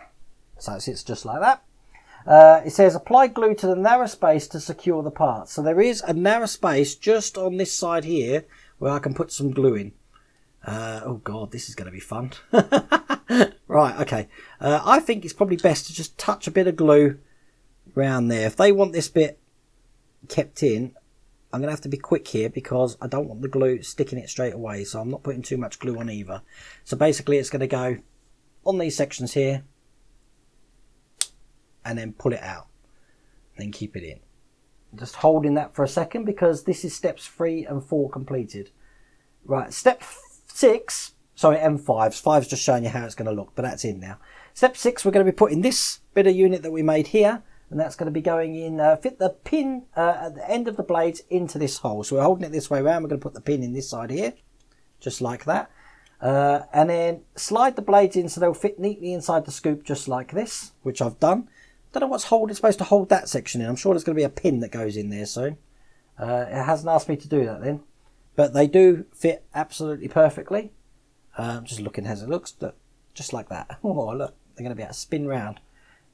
Speaker 1: So it sits just like that. It says apply glue to the narrow space to secure the parts. So there is a narrow space just on this side here where I can put some glue in. Oh god, this is going to be fun. Right, okay. I think it's probably best to just touch a bit of glue around there. If they want this bit kept in, I'm going to have to be quick here because I don't want the glue sticking it straight away. So I'm not putting too much glue on either. So basically it's going to go on these sections here and then pull it out and then keep it in. Just holding that for a second because this is steps 3 and 4 completed. Right, step 6, sorry, and 5. 5's just showing you how it's going to look, but that's in now. Step 6, we're going to be putting this bit of unit that we made here, and that's going to be going in, fit the pin at the end of the blades into this hole. So we're holding it this way around, we're going to put the pin in this side here, just like that. And then slide the blades in so they'll fit neatly inside the scoop just like this, which I've done. Don't know what's supposed to hold that section in. I'm sure there's going to be a pin that goes in there soon. It hasn't asked me to do that then. But they do fit absolutely perfectly. Just looking as it looks, just like that. Oh, look, they're going to be able to spin round.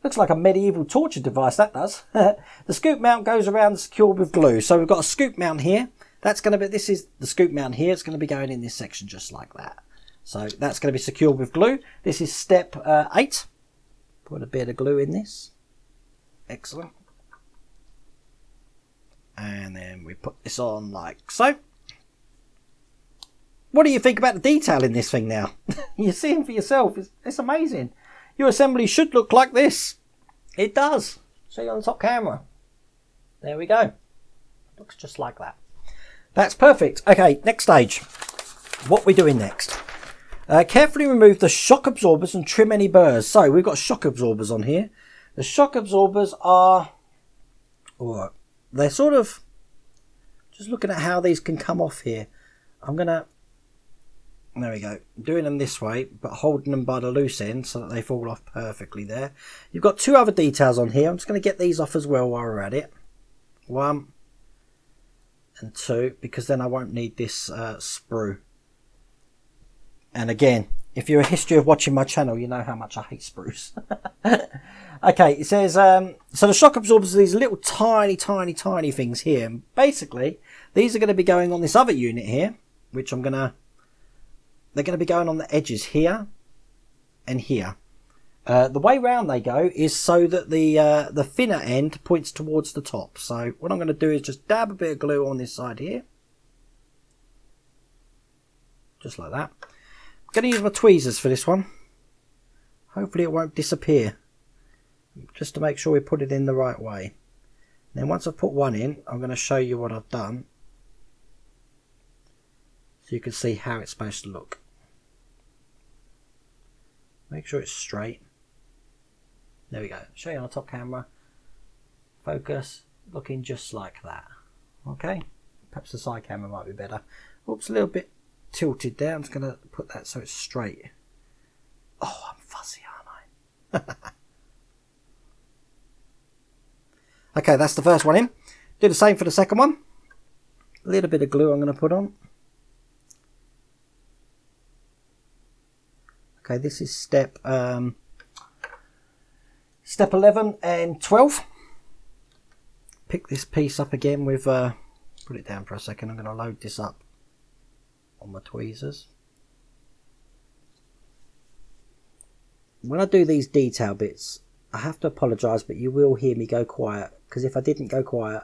Speaker 1: Looks like a medieval torture device, that does. The scoop mount goes around secured with glue. So we've got a scoop mount here. That's going to be, this is the scoop mount here. It's going to be going in this section just like that. So that's going to be secured with glue. This is step 8. Put a bit of glue in this. Excellent. And then we put this on like so. What do you think about the detail in this thing now? You're seeing for yourself. It's amazing. Your assembly should look like this. It does. Show you on the top camera. There we go. Looks just like that. That's perfect. Okay, next stage. What we're doing next. Carefully remove the shock absorbers and trim any burrs. So we've got shock absorbers on here. The shock absorbers are, oh, they're sort of, just looking at how these can come off here. I'm going to, there we go, doing them this way, but holding them by the loose end so that they fall off perfectly there. You've got 2 other details on here. I'm just going to get these off as well while we're at it. 1 and 2, because then I won't need this sprue. And again, if you're a history of watching my channel, you know how much I hate sprues. Okay, it says, so the shock absorbers are these little tiny things here. And basically, these are going to be going on this other unit here, which they're going to be going on the edges here and here. The way round they go is so that the thinner end points towards the top. So what I'm going to do is just dab a bit of glue on this side here. Just like that. I'm going to use my tweezers for this one. Hopefully it won't disappear. Just to make sure we put it in the right way. Then once I've put one in, I'm going to show you what I've done. So you can see how it's supposed to look. Make sure it's straight. There we go. Show you on the top camera. Focus. Looking just like that. Okay. Perhaps the side camera might be better. Oops, a little bit tilted there. I'm just going to put that so it's straight. Oh, I'm fussy, aren't I? Okay, that's the first one in. Do the same for the second one. A little bit of glue I'm going to put on. Okay, this is step 11 and 12. Pick this piece up again with, put it down for a second. I'm going to load this up on my tweezers. When I do these detail bits, I have to apologise, but you will hear me go quiet, because if I didn't go quiet,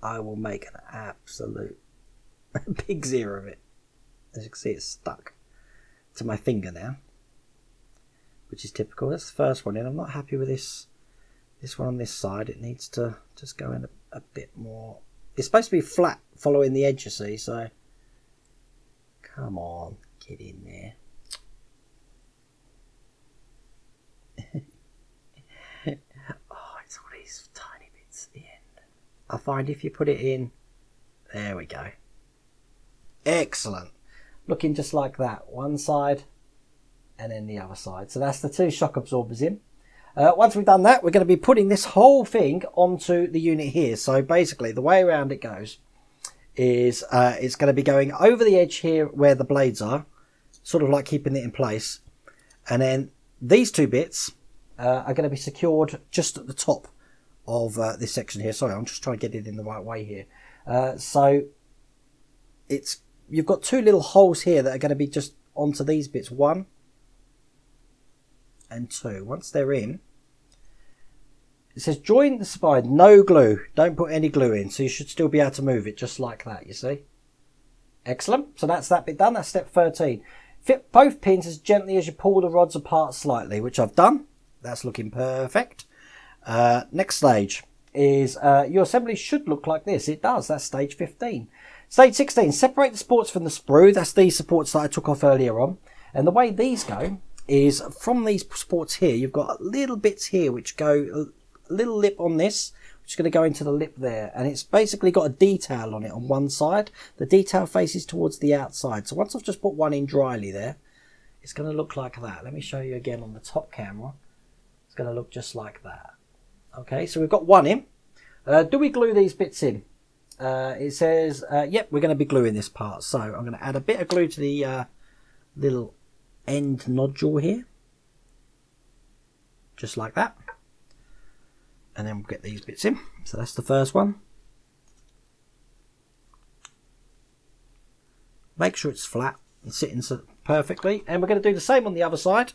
Speaker 1: I will make an absolute big zero of it. As you can see, it's stuck to my finger now, which is typical. That's the first one in. I'm not happy with this one on this side. It needs to just go in a bit more. It's supposed to be flat following the edge, you see, so come on, get in there. Oh, it's all these tiny bits at the end. I find if you put it in, there we go. Excellent. Looking just like that. One side and then the other side. So that's the two shock absorbers in. Once we've done that, we're going to be putting this whole thing onto the unit here. So basically the way around it goes is it's going to be going over the edge here where the blades are, sort of like keeping it in place. And then these two bits are going to be secured just at the top of this section here. Sorry, I'm just trying to get it in the right way here. So you've got two little holes here that are going to be just onto these bits, 1 and 2. Once they're in, it says join the spine, no glue. Don't put any glue in, so you should still be able to move it just like that, you see. Excellent. So that's that bit done. That's step 13. Fit both pins as gently as you pull the rods apart slightly, which I've done. That's looking perfect. Next stage is your assembly should look like this. It does. That's stage 15. Stage 16, separate the supports from the sprue. That's these supports that I took off earlier on. And the way these go is from these supports here, you've got little bits here which go, a little lip on this, which is going to go into the lip there. And it's basically got a detail on it on one side. The detail faces towards the outside. So once I've just put one in dryly there, it's going to look like that. Let me show you again on the top camera. It's going to look just like that. Okay, so we've got one in. Do we glue these bits in? It says, yep, we're going to be gluing this part. So I'm going to add a bit of glue to the little end nodule here. Just like that. And then we'll get these bits in. So that's the first one. Make sure it's flat and sitting perfectly. And we're going to do the same on the other side.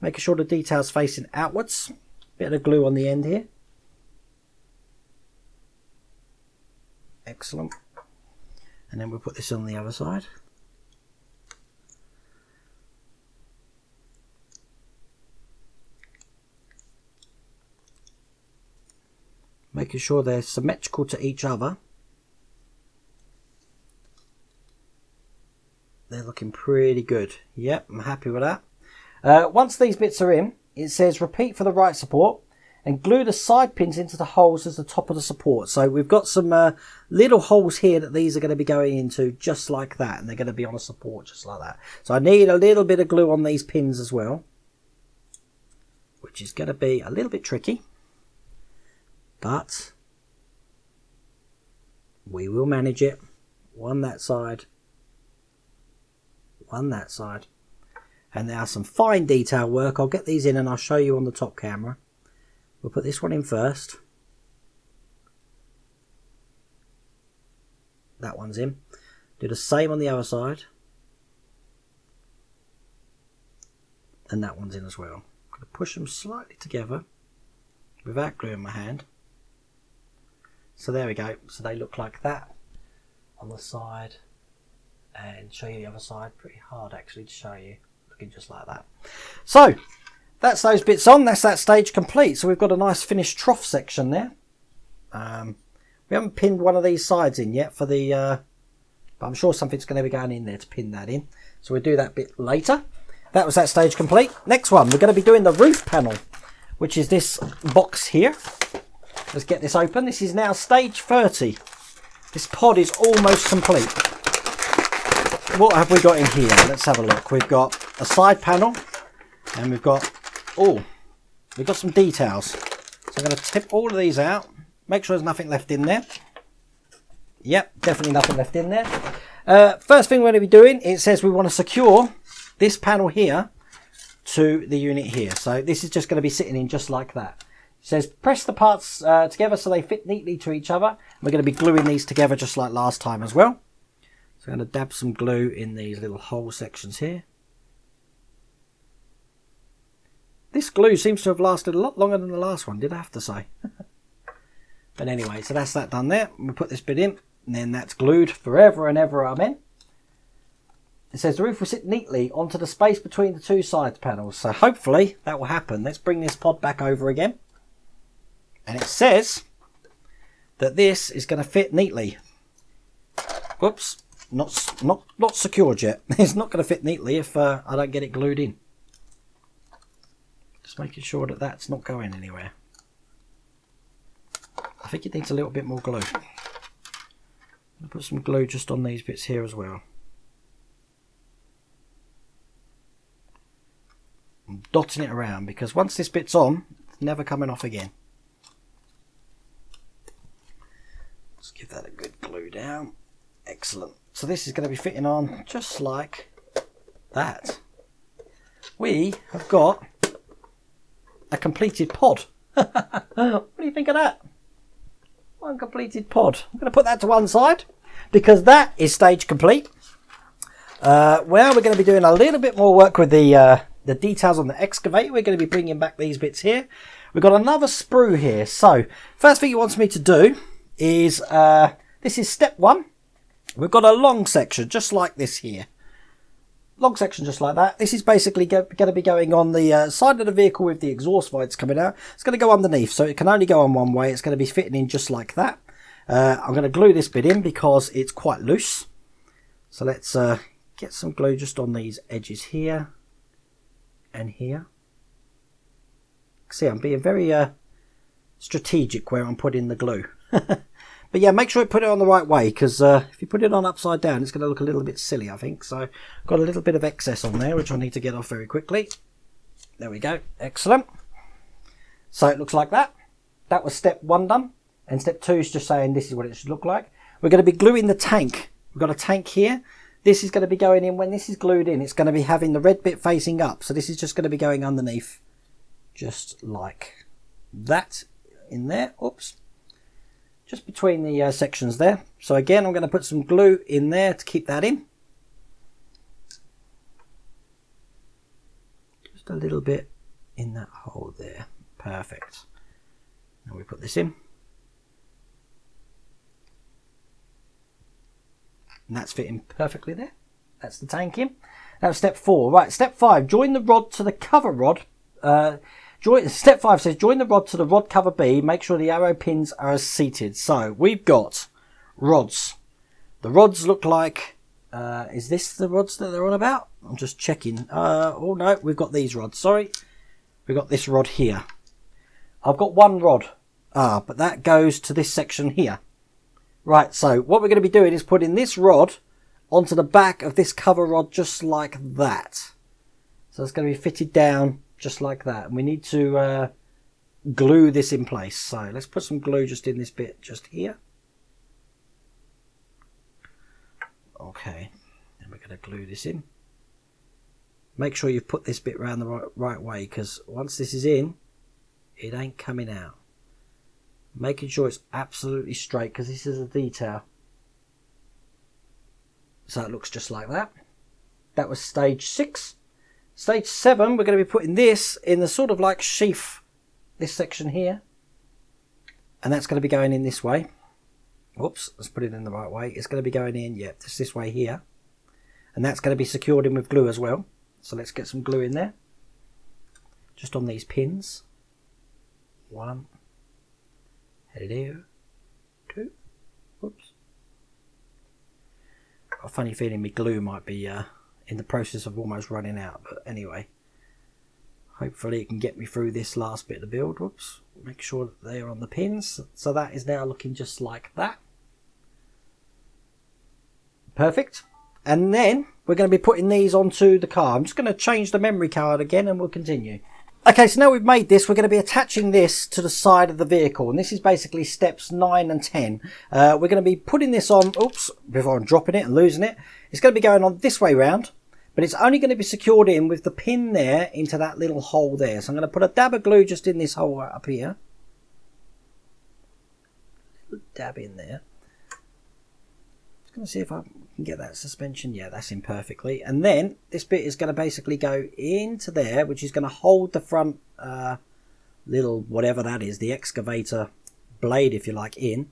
Speaker 1: Making sure the detail's facing outwards. Bit of glue on the end here. Excellent. And then we'll put this on the other side. Making sure they're symmetrical to each other. They're looking pretty good. Yep, I'm happy with that. Once these bits are in, it says repeat for the right support and glue the side pins into the holes as the top of the support. So we've got some little holes here that these are going to be going into just like that, and they're going to be on a support just like that. So I need a little bit of glue on these pins as well, which is going to be a little bit tricky, but we will manage it. One that side, one that side. And there are some fine detail work. I'll get these in and I'll show you on the top camera. We'll put this one in first. That one's in. Do the same on the other side. And that one's in as well. I'm going to push them slightly together without gluing my hand. So there we go. So they look like that on the side. And show you the other side. Pretty hard actually to show you. Just like that. So that's those bits on. That's that stage complete. So we've got a nice finished trough section there. We haven't pinned one of these sides in yet for the but I'm sure something's going to be going in there to pin that in, so we'll do that bit later. That was that stage complete. Next one, we're going to be doing the roof panel, which is this box here. Let's get this open. This is now stage 30. This pod is almost complete. What have we got in here? Let's have a look. We've got a side panel and we've got some details. So I'm going to tip all of these out, make sure there's nothing left in there. Yep, definitely nothing left in there. First thing we're going to be doing, it says we want to secure this panel here to the unit here. So this is just going to be sitting in just like that. It says press the parts together so they fit neatly to each other. We're going to be gluing these together just like last time as well. So I'm going to dab some glue in these little hole sections here. This glue seems to have lasted a lot longer than the last one, did I have to say. But anyway, so that's that done there. We'll put this bit in, and then that's glued forever and ever, amen. It says the roof will sit neatly onto the space between the two side panels. So hopefully that will happen. Let's bring this pod back over again. And it says that this is going to fit neatly. Whoops. Not secured yet. It's not going to fit neatly if I don't get it glued in. Just making sure that that's not going anywhere. I think it needs a little bit more glue. I'll put some glue just on these bits here as well. I'm dotting it around because once this bit's on, it's never coming off again. Let's give that a good glue down. Excellent. So this is going to be fitting on just like that. We have got a completed pod. What do you think of that? One completed pod. I'm going to put that to one side because that is stage complete. Well, we're going to be doing a little bit more work with the details on the excavator. We're going to be bringing back these bits here. We've got another sprue here. So first thing he wants me to do is, this is step one. We've got a long section just like this here. Long section just like that. This is basically going to be going on the side of the vehicle with the exhaust lights coming out. It's going to go underneath, so it can only go on one way. It's going to be fitting in just like that. I'm going to glue this bit in because it's quite loose. So let's get some glue just on these edges here and here. See, I'm being very strategic where I'm putting the glue. But yeah, make sure you put it on the right way, because if you put it on upside down, it's going to look a little bit silly, I think. So I've got a little bit of excess on there, which I need to get off very quickly. There we go. Excellent. So it looks like that. That was step one done. And step two is just saying this is what it should look like. We're going to be gluing the tank. We've got a tank here. This is going to be going in. When this is glued in, it's going to be having the red bit facing up. So this is just going to be going underneath, just like that in there. Oops. Just between the sections there. So again, I'm going to put some glue in there to keep that in. Just a little bit in that hole there. Perfect. Now we put this in. And that's fitting perfectly there. That's the tank in. Now step 4. Right, step 5. Join the rod to the cover rod. Step 5 says join the rod to the rod cover B. Make sure the arrow pins are seated. So we've got rods. The rods look like, is this the rods that they're on about? I'm just checking. Oh no, we've got these rods. Sorry. We've got this rod here. I've got one rod. But that goes to this section here. Right, so what we're going to be doing is putting this rod onto the back of this cover rod just like that. So it's going to be fitted down just like that, and we need to glue this in place. So let's put some glue just in this bit just here. Okay, and we're going to glue this in. Make sure you've put this bit around the right way, because once this is in, it ain't coming out. Making sure it's absolutely straight, because this is a detail. So it looks just like that. That was stage 6. Stage 7, we're going to be putting this in the sort of like sheath, this section here. And that's going to be going in this way. Whoops, let's put it in the right way. It's going to be going in, yeah, just this way here. And that's going to be secured in with glue as well. So let's get some glue in there. Just on these pins. 1. Hello. 2. Whoops. Got a funny feeling my glue might be in the process of almost running out, but anyway, hopefully it can get me through this last bit of the build. Whoops, make sure that they are on the pins. So that is now looking just like that. Perfect. And then we're going to be putting these onto the car. I'm just going to change the memory card again and we'll continue. Okay, so now we've made this, we're going to be attaching this to the side of the vehicle, and this is basically steps 9 and 10. We're going to be putting this on, oops, before I'm dropping it and losing it. It's going to be going on this way round, but it's only going to be secured in with the pin there into that little hole there. So I'm going to put a dab of glue just in this hole up here. Dab in there. Just going to see if I can get that suspension. Yeah, that's in perfectly. And then this bit is going to basically go into there, which is going to hold the front little whatever that is, the excavator blade, if you like, in.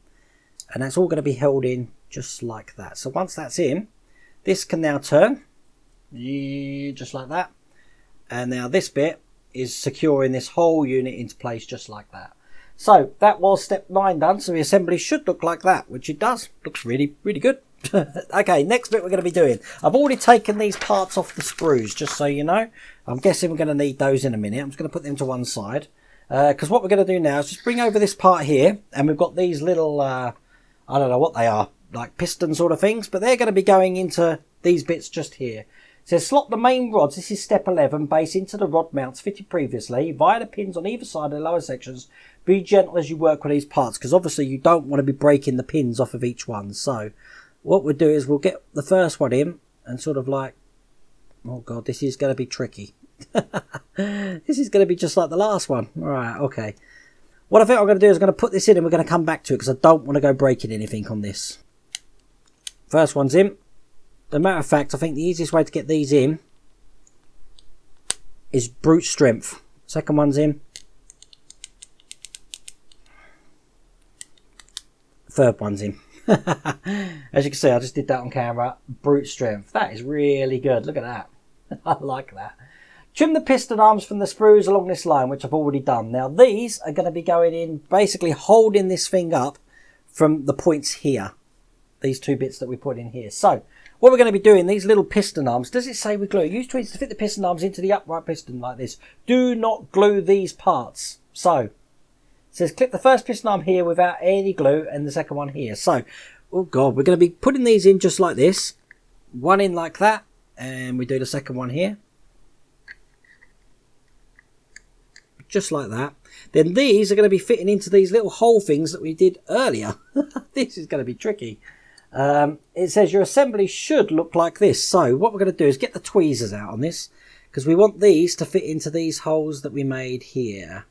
Speaker 1: And that's all going to be held in just like that. So once that's in, this can now turn just like that. And now this bit is securing this whole unit into place just like that. So that was step 9 done. So the assembly should look like that, which it does. Looks really, really good. Okay, next bit we're going to be doing. I've already taken these parts off the sprues, just so you know. I'm guessing we're going to need those in a minute. I'm just going to put them to one side. Because what we're going to do now is just bring over this part here, and we've got these little, I don't know what they are, like piston sort of things, but they're going to be going into these bits just here. It says slot the main rods, this is step 11, base into the rod mounts fitted previously via the pins on either side of the lower sections. Be gentle as you work with these parts, because obviously you don't want to be breaking the pins off of each one. So what we'll do is we'll get the first one in and sort of like, oh god, this is going to be tricky. This is going to be just like the last one. Alright, okay. What I think I'm going to do is I'm going to put this in and we're going to come back to it, because I don't want to go breaking anything on this. First one's in. As a matter of fact, I think the easiest way to get these in is brute strength. Second one's in. Third one's in. As you can see, I just did that on camera. Brute strength. That is really good. Look at that. I like that. Trim the piston arms from the sprues along this line, which I've already done. Now these are going to be going in, basically holding this thing up from the points here. These two bits that we put in here. So what we're going to be doing, these little piston arms, does it say we glue? Use tweezers to fit the piston arms into the upright piston like this. Do not glue these parts. So it says clip the first piston arm here without any glue and the second one here. So, oh god, we're going to be putting these in just like this. One in like that, and we do the second one here. Just like that. Then these are going to be fitting into these little hole things that we did earlier. This is going to be tricky. It says your assembly should look like this. So what we're going to do is get the tweezers out on this, because we want these to fit into these holes that we made here.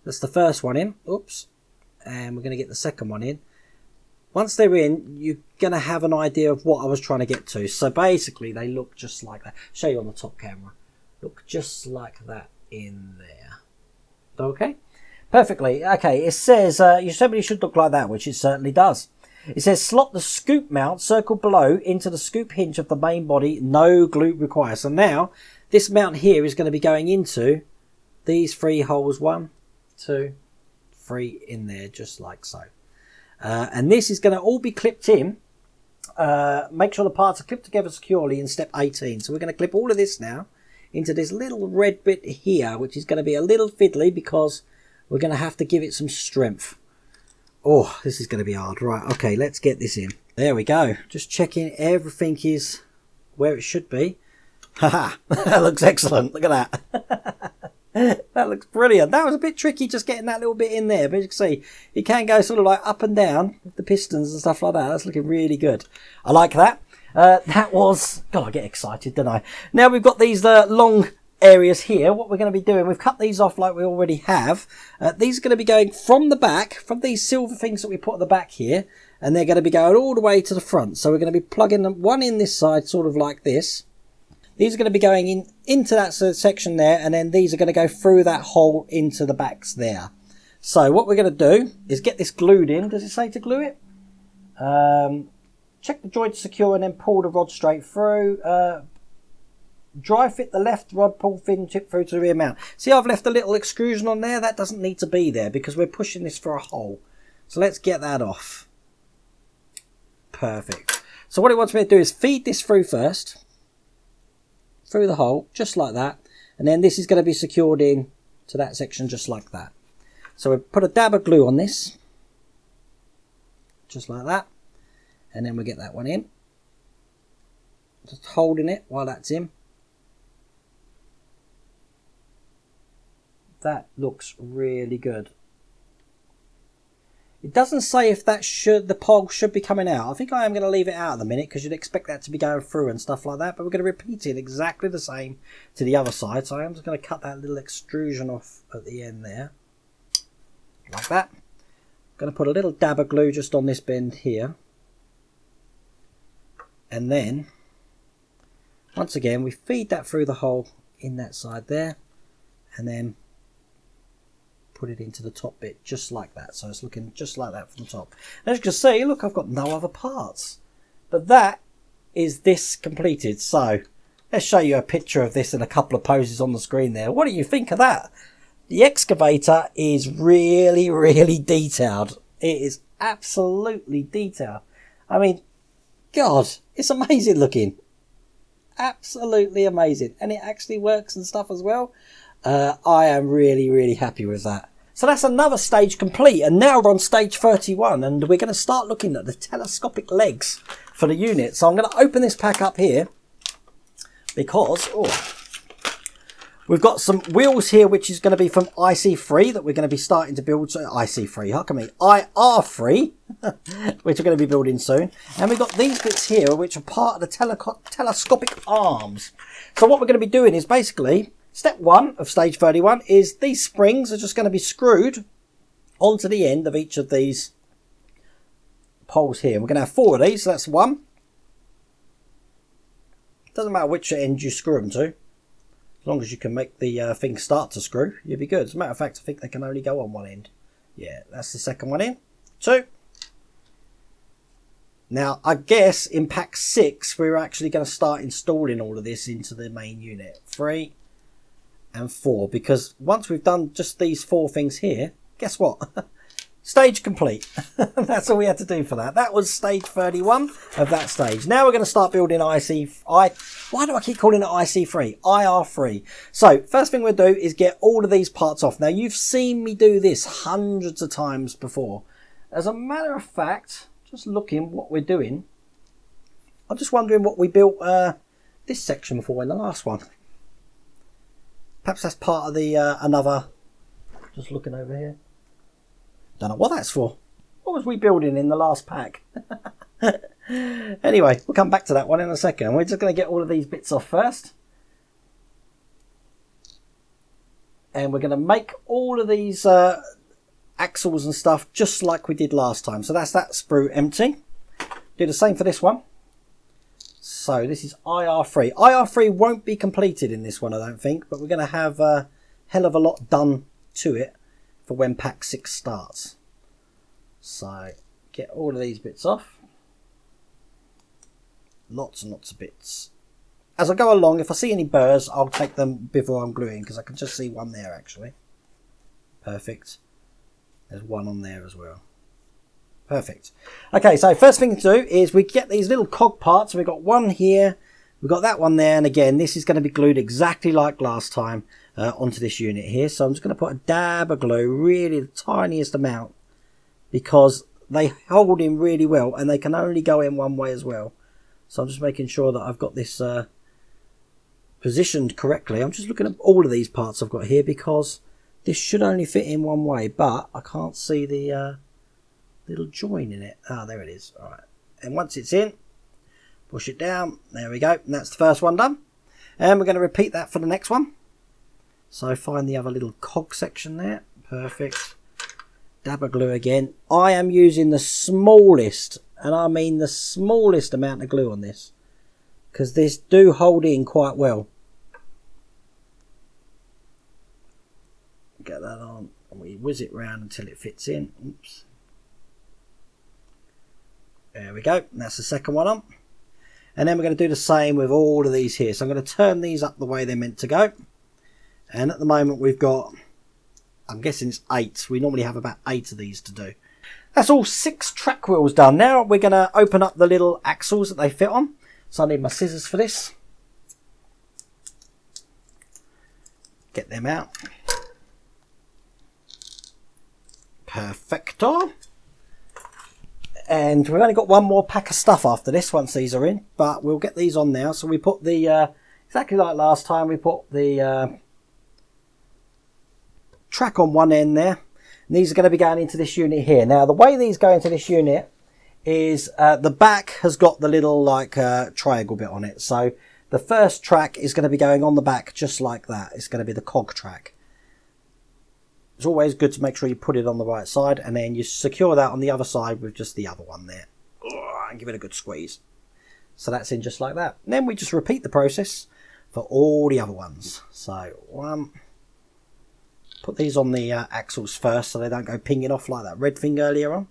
Speaker 1: That's the first one in. Oops. And we're going to get the second one in. Once they're in, you're going to have an idea of what I was trying to get to. So basically they look just like that. Show you on the top camera. Look just like that in there. Okay. Perfectly. Okay. It says your assembly should look like that, which it certainly does. It says slot the scoop mount circled below into the scoop hinge of the main body. No glue required. So now this mount here is going to be going into these three holes. 1, 2, 3 in there, just like so. And this is going to all be clipped in. Make sure the parts are clipped together securely in step 18. So we're going to clip all of this now into this little red bit here, which is going to be a little fiddly because we're going to have to give it some strength. Oh, this is going to be hard. Right, okay, let's get this in. There we go. Just checking everything is where it should be. Haha, that looks excellent. Look at that. That looks brilliant. That was a bit tricky just getting that little bit in there, but you can see it can go sort of like up and down with the pistons and stuff like that. That's looking really good. I like that. That was... God, I get excited, don't I? Now we've got these long areas here. What we're going to be doing, we've cut these off like we already have. These are going to be going from the back, from these silver things that we put at the back here, and they're going to be going all the way to the front. So we're going to be plugging them one in this side, sort of like this. These are going to be going into that section there, and then these are going to go through that hole into the backs there. So what we're going to do is get this glued in. Does it say to glue it? Check the joint secure and then pull the rod straight through. Dry fit the left rod, pull fin tip through to the rear mount. See, I've left a little extrusion on there. That doesn't need to be there because we're pushing this for a hole. So let's get that off. Perfect. So what it wants me to do is feed this through first. Through the hole, just like that. And then this is going to be secured in to that section just like that. So we put a dab of glue on this. Just like that. And then we get that one in. Just holding it while that's in. That looks really good. It doesn't say if that the pog should be coming out. I think I am going to leave it out at the minute because you'd expect that to be going through and stuff like that. But we're going to repeat it exactly the same to the other side. So I am just going to cut that little extrusion off at the end there. Like that. I'm going to put a little dab of glue just on this bend here. And then, once again, we feed that through the hole in that side there. And then put it into the top bit just like that. So it's looking just like that from the top. As you can see, look, I've got no other parts. But that is this completed. So let's show you a picture of this and a couple of poses on the screen there. What do you think of that? The excavator is really, really detailed. It is absolutely detailed. I mean, God, it's amazing looking. Absolutely amazing. And it actually works and stuff as well. I am really, really happy with that. So that's another stage complete, and now we're on stage 31, and we're going to start looking at the telescopic legs for the unit. So I'm going to open this pack up here because we've got some wheels here, which is going to be from IC3 that we're going to be starting to build. So IC3, how come IR3, which we're going to be building soon. And we've got these bits here, which are part of the telescopic arms. So what we're going to be doing is basically, step 1 of stage 31 is these springs are just going to be screwed onto the end of each of these poles here. We're going to have 4 of these, so that's 1. Doesn't matter which end you screw them to. As long as you can make the thing start to screw, you'll be good. As a matter of fact, I think they can only go on one end. Yeah, that's the second one in. 2. Now, I guess in pack 6, we're actually going to start installing all of this into the main unit. 3 and 4. Because once we've done just these 4 things here, guess what? Stage complete. That's all we had to do for that. That was stage 31 of that stage. Now we're going to start building why do I keep calling it IC3? IR3. So first thing we'll do is get all of these parts off. Now you've seen me do this hundreds of times before. As a matter of fact, just looking what we're doing, I'm just wondering what we built this section for in the last one. Perhaps that's part of the another, just looking over here. Don't know what that's for. What was we building in the last pack? Anyway, we'll come back to that one in a second. We're just going to get all of these bits off first. And we're going to make all of these axles and stuff just like we did last time. So that's that sprue empty. Do the same for this one. So this is IR3. IR3 won't be completed in this one, I don't think. But we're going to have a hell of a lot done to it for when pack 6 starts. So get all of these bits off. Lots and lots of bits. As I go along, if I see any burrs, I'll take them before I'm gluing, because I can just see one there actually. Perfect. There's one on there as well. Perfect. Okay, so first thing to do is we get these little cog parts. We've got one here, we've got that one there, and again this is going to be glued exactly like last time onto this unit here. So I'm just going to put a dab of glue, really the tiniest amount, because they hold in really well and they can only go in one way as well. So I'm just making sure that I've got this positioned correctly. I'm just looking at all of these parts I've got here, because this should only fit in one way, but I can't see the little join in it. Ah, there it is. All right, and once it's in, push it down. There we go, and that's the first one done. And we're going to repeat that for the next one. So find the other little cog section there. Perfect. Dab of glue again. I am using the smallest, and I mean the smallest amount of glue on this, because this do hold in quite well. Get that on, and we whiz it round until it fits in. Oops. There we go. And that's the second one on. And then we're going to do the same with all of these here. So I'm going to turn these up the way they're meant to go. And at the moment we've got, I'm guessing it's 8. We normally have about 8 of these to do. That's all 6 track wheels done. Now we're going to open up the little axles that they fit on. So I need my scissors for this. Get them out. Perfecto. And we've only got one more pack of stuff after this once these are in, but we'll get these on now. So we put the exactly like last time, we put the track on one end there, and these are going to be going into this unit here. Now the way these go into this unit is the back has got the little like triangle bit on it, so the first track is going to be going on the back just like that. It's going to be the cog track. It's always good to make sure you put it on the right side, and then you secure that on the other side with just the other one there, and give it a good squeeze. So that's in just like that. And then we just repeat the process for all the other ones. So one, put these on the axles first so they don't go pinging off like that red thing earlier on.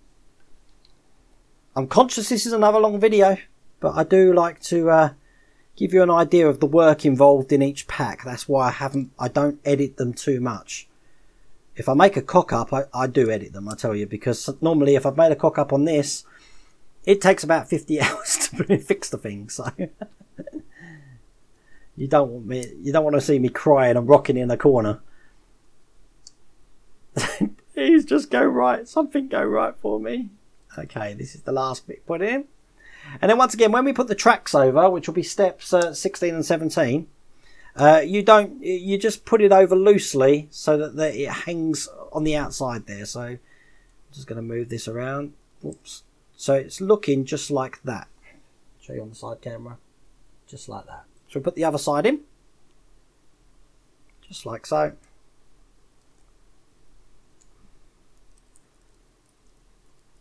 Speaker 1: I'm conscious this is another long video, but I do like to give you an idea of the work involved in each pack. That's why I don't edit them too much. If I make a cock up, I do edit them, I tell you, because normally if I've made a cock up on this, it takes about 50 hours to fix the thing. So You don't want to see me crying and rocking in the corner. Please just go right. Something go right for me. Okay, this is the last bit put in. And then once again, when we put the tracks over, which will be steps 16 and 17, you just put it over loosely so that it hangs on the outside there. So I'm just going to move this around. Whoops. So it's looking just like that. Show you on the side camera. Just like that. So we put the other side in. Just like so.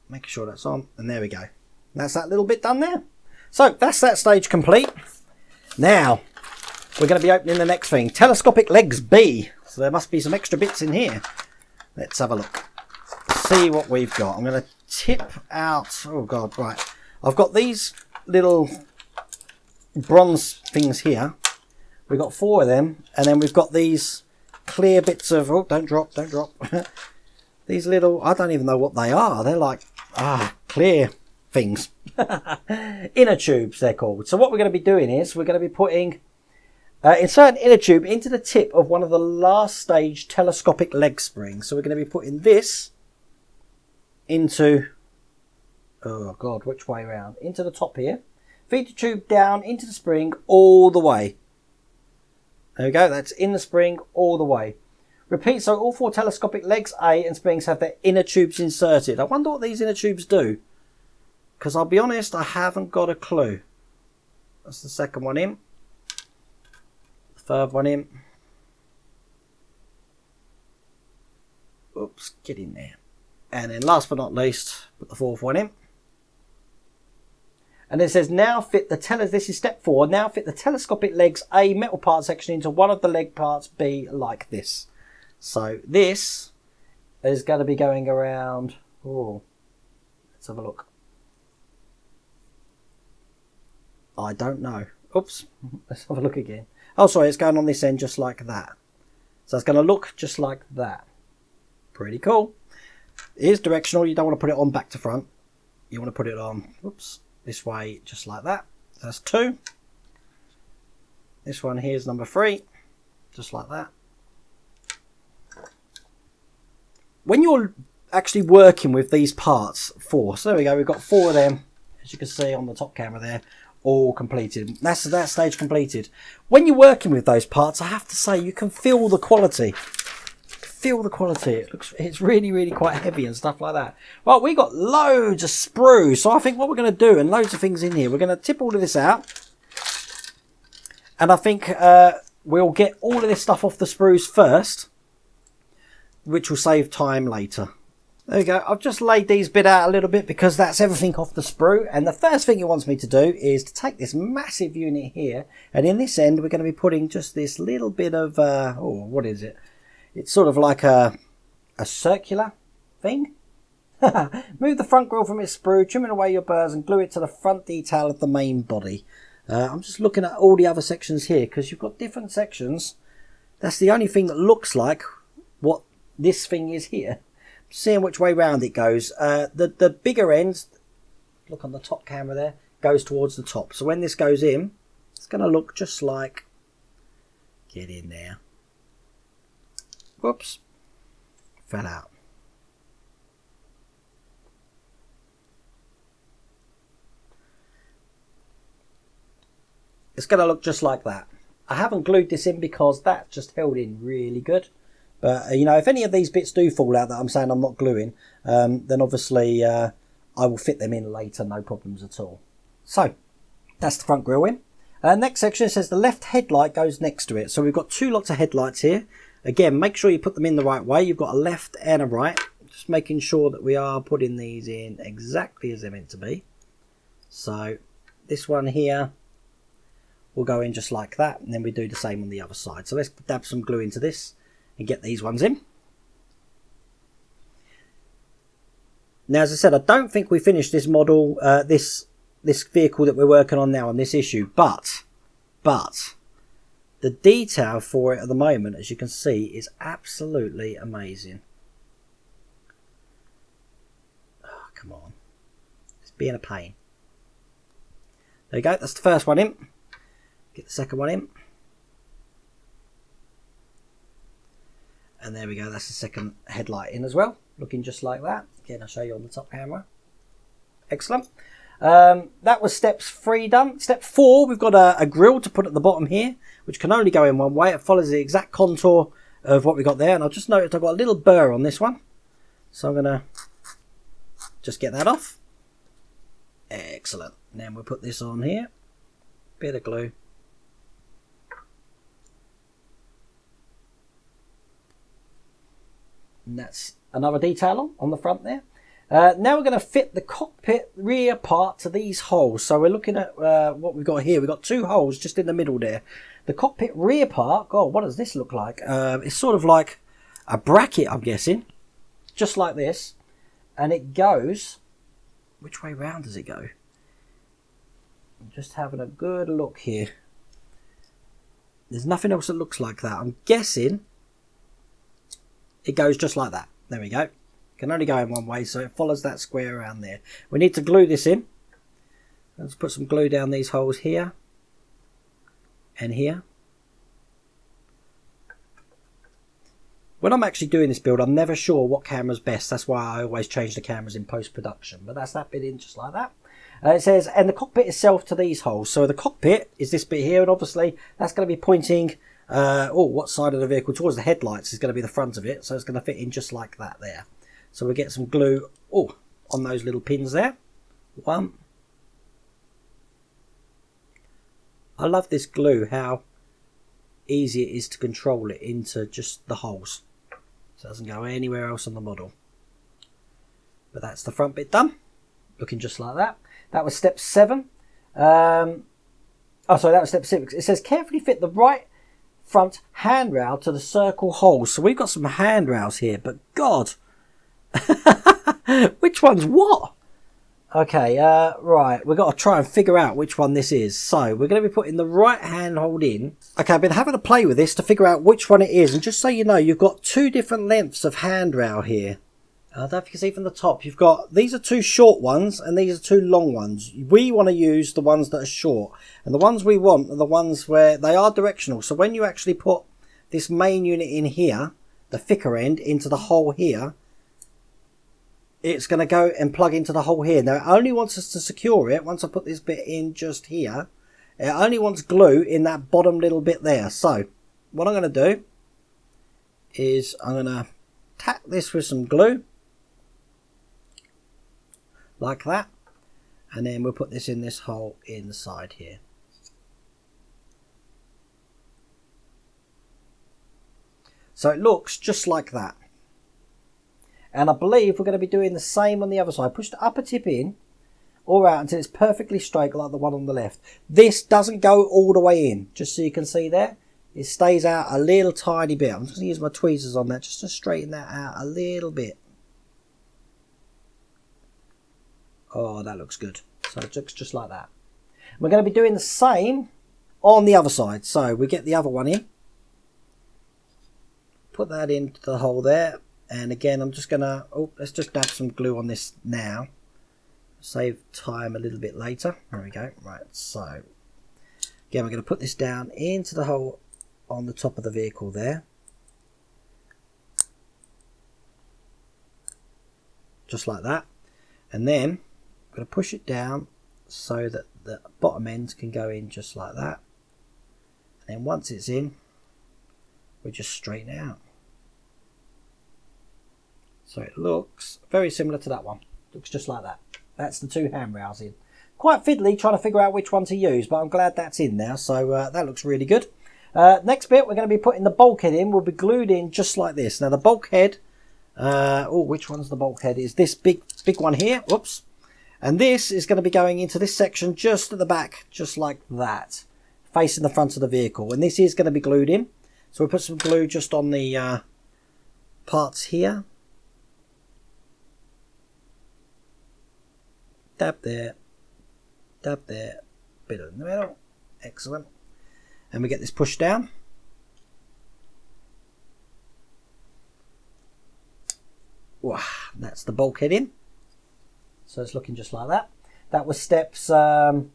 Speaker 1: Making sure that's on. And there we go. That's that little bit done there. So that's that stage complete. Now we're going to be opening the next thing. Telescopic legs B. So there must be some extra bits in here. Let's have a look. See what we've got. I'm going to tip out. Oh God, right. I've got these little bronze things here. We've got 4 of them. And then we've got these clear bits of... Oh, don't drop, don't drop. These little... I don't even know what they are. They're like clear things. Inner tubes, they're called. So what we're going to be doing is we're going to be putting... insert an inner tube into the tip of one of the last stage telescopic leg springs. So we're going to be putting this into... Oh God, which way around? Into the top here. Feed the tube down into the spring all the way. There we go, that's in the spring all the way. Repeat so all 4 telescopic legs A and springs have their inner tubes inserted. I wonder what these inner tubes do. Because I'll be honest, I haven't got a clue. That's the second one in. The third one in. Oops, get in there. And then last but not least, put the 4th one in. And it says, now fit the this is step 4. Now fit the telescopic legs A metal part section into one of the leg parts B like this. So this is going to be going around. Oh, let's have a look. I don't know. Oops. Let's have a look again. Oh, sorry. It's going on this end just like that. So it's going to look just like that. Pretty cool. It is directional. You don't want to put it on back to front. You want to put it on, whoops, this way just like that. That's 2. This one here is number 3. Just like that. When you're actually working with these parts, 4. So there we go. We've got 4 of them, as you can see on the top camera there, all completed. That's that stage completed. When you're working with those parts, I have to say you can feel the quality. Feel the quality. It's really, really quite heavy and stuff like that. Well, we got loads of sprues. So I think what we're going to do, and loads of things in here, we're going to tip all of this out. And I think we'll get all of this stuff off the sprues first, which will save time later. There we go. I've just laid these bit out a little bit because that's everything off the sprue. And the first thing it wants me to do is to take this massive unit here. And in this end, we're going to be putting just this little bit of, oh, what is it? It's sort of like a circular thing. Move the front grille from its sprue, trimming away your burrs and glue it to the front detail of the main body. I'm just looking at all the other sections here because you've got different sections. That's the only thing that looks like what this thing is here. Seeing which way round it goes. The bigger ends, look on the top camera there, goes towards the top. So when this goes in, it's going to look just like, get in there. Whoops, fell out. It's going to look just like that. I haven't glued this in because that just held in really good. But, you know, if any of these bits do fall out that I'm saying I'm not gluing, then obviously I will fit them in later, no problems at all. So, that's the front grille in. Next section, it says the left headlight goes next to it. So we've got 2 lots of headlights here. Again, make sure you put them in the right way. You've got a left and a right. Just making sure that we are putting these in exactly as they're meant to be. So this one here will go in just like that. And then we do the same on the other side. So let's dab some glue into this and get these ones in. Now, as I said, I don't think we finished this model, this vehicle that we're working on now on this issue. But the detail for it at the moment, as you can see, is absolutely amazing. Oh, come on. It's being a pain. There you go. That's the first one in. Get the second one in. And there we go, that's the second headlight in as well, looking just like that. Again, I'll show you on the top camera. Excellent. That was steps 3 done. Step 4, we've got a grille to put at the bottom here, which can only go in one way. It follows the exact contour of what we got there. And I've just noticed I've got a little burr on this one. So I'm going to just get that off. Excellent. Now we'll put this on here. Bit of glue. And that's another detail on the front there. Now we're going to fit the cockpit rear part to these holes. So we're looking at what we've got here. We've got 2 holes just in the middle there. The cockpit rear part, God, what does this look like? It's sort of like a bracket, I'm guessing. Just like this. And it goes, which way round does it go? I'm just having a good look here. There's nothing else that looks like that. I'm guessing it goes just like that. There we go. Can only go in one way, so it follows that square around there. We need to glue this in. Let's put some glue down these holes here and here. When I'm actually doing this build, I'm never sure what camera's best. That's why I always change the cameras in post-production. But that's that bit in just like that. It says, and the cockpit itself to these holes. So the cockpit is this bit here, and obviously that's going to be pointing, what side of the vehicle? Towards the headlights is going to be the front of it. So it's going to fit in just like that there. So we get some glue on those little pins there. One. I love this glue, how easy it is to control it into just the holes. So it doesn't go anywhere else on the model. But that's the front bit done. Looking just like that. That was step 7. That was step 6. It says carefully fit the right front handrail to the circle holes. So we've got some handrails here, but God, which one's what? Okay, right, we've got to try and figure out which one this is. So we're going to be putting the right handhold in. Okay, I've been having a play with this to figure out which one it is. And just so you know, you've got 2 different lengths of handrail here. I don't know if you can see from the top. You've got, these are 2 short ones and these are 2 long ones. We want to use the ones that are short. And the ones we want are the ones where they are directional. So when you actually put this main unit in here, the thicker end into the hole here, it's going to go and plug into the hole here. Now it only wants us to secure it. Once I put this bit in just here, it only wants glue in that bottom little bit there. So what I'm going to do is I'm going to tack this with some glue like that, and then we'll put this in this hole inside here. So it looks just like that. And I believe we're going to be doing the same on the other side. Push the upper tip in or out until it's perfectly straight like the one on the left. This doesn't go all the way in, just so you can see there. It stays out a little tiny bit. I'm just going to use my tweezers on that just to straighten that out a little bit. Oh, that looks good. So it looks just like that. We're going to be doing the same on the other side. So we get the other one in. Put that into the hole there. And again, I'm just going to, let's just dab some glue on this now. Save time a little bit later. There we go. Right, so again, we're going to put this down into the hole on the top of the vehicle there. Just like that. And then I'm going to push it down so that the bottom ends can go in just like that. And then once it's in, we just straighten it out. So it looks very similar to that one. Looks just like that. That's the 2 handrails in. Quite fiddly trying to figure out which one to use, but I'm glad that's in now. So that looks really good. Next bit, we're going to be putting the bulkhead in. Will be glued in just like this. Now the bulkhead, which one's the bulkhead? Is this big one here? Whoops. And this is going to be going into this section just at the back, just like that, facing the front of the vehicle. And this is going to be glued in. So we'll put some glue just on the parts here. Dab there, bit in the middle, excellent. And we get this pushed down. Wow, that's the bulkhead in. So it's looking just like that. That was steps 11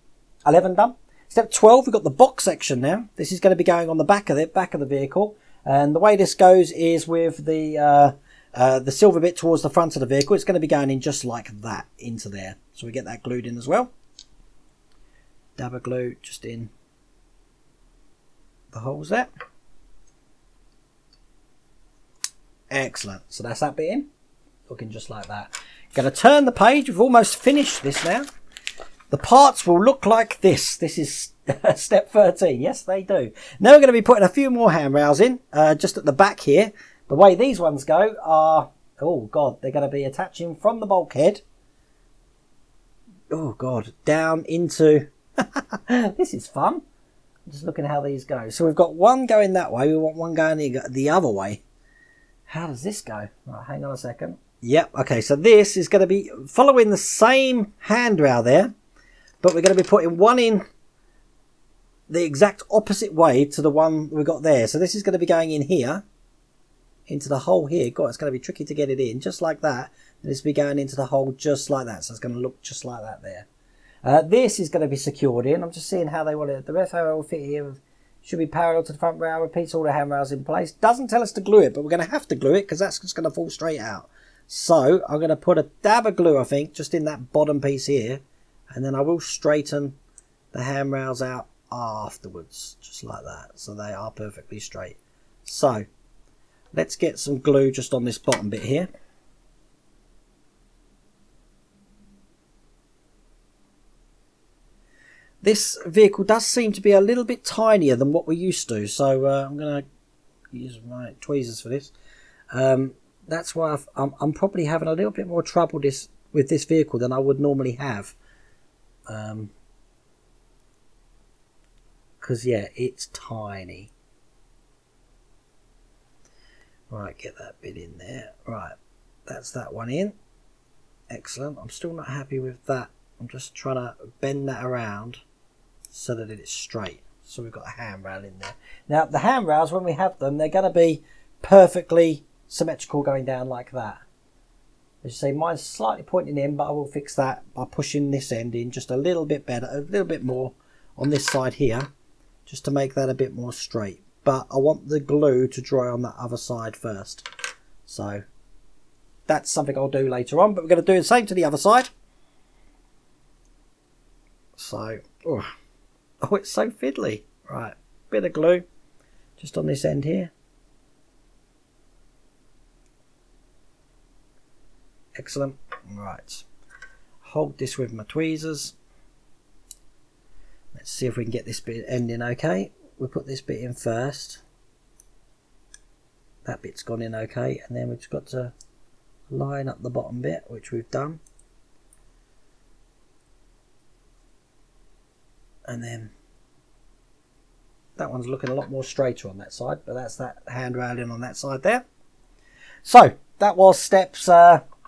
Speaker 1: done. Step 12, we've got the box section now. This is going to be going on the back of the vehicle. And the way this goes is with the silver bit towards the front of the vehicle. It's going to be going in just like that into there. So we get that glued in as well. Dab of glue just in the holes there. Excellent. So that's that bit in. Looking just like that. Going to turn the page. We've almost finished this now. The parts will look like this. This is step 13. Yes, they do. Now we're going to be putting a few more handrails in, just at the back here. The way these ones go are, oh God, they're going to be attaching from the bulkhead. Oh God, down into, this is fun. I'm just looking at how these go. So we've got one going that way. We want one going the other way. How does this go? Right, hang on a second. Yep, okay, so this is going to be following the same handrail there, but we're going to be putting one in the exact opposite way to the one we got there. So this is going to be going in here, into the hole here. God, it's going to be tricky to get it in, just like that. And this will be going into the hole just like that. So it's going to look just like that there. This is going to be secured in. I'm just seeing how they want it. The ref rail will fit here. Should be parallel to the front rail. Repeats all the handrails in place. Doesn't tell us to glue it, but we're going to have to glue it because that's just going to fall straight out. So I'm going to put a dab of glue, I think, just in that bottom piece here. And then I will straighten the handrails out afterwards, just like that. So they are perfectly straight. So let's get some glue just on this bottom bit here. This vehicle does seem to be a little bit tinier than what we're used to. So I'm going to use my tweezers for this. That's why I'm probably having a little bit more trouble with this vehicle than I would normally have. Because, yeah, it's tiny. Right, get that bit in there. Right, that's that one in. Excellent. I'm still not happy with that. I'm just trying to bend that around so that it's straight. So we've got a handrail in there. Now, the handrails, when we have them, they're going to be perfectly symmetrical going down like that. As you see, mine's slightly pointing in, but I will fix that by pushing this end in just a little bit better, a little bit more on this side here, just to make that a bit more straight. But I want the glue to dry on that other side first. So that's something I'll do later on, but we're going to do the same to the other side. So, oh, it's so fiddly. Right, bit of glue just on this end here. Excellent. Right, hold this with my tweezers. Let's see if we can get this bit ending okay. We'll put this bit in first. That bit's gone in okay, and then we've just got to line up the bottom bit, which we've done. And then that one's looking a lot more straighter on that side, but that's that handrail in on that side there. So that was steps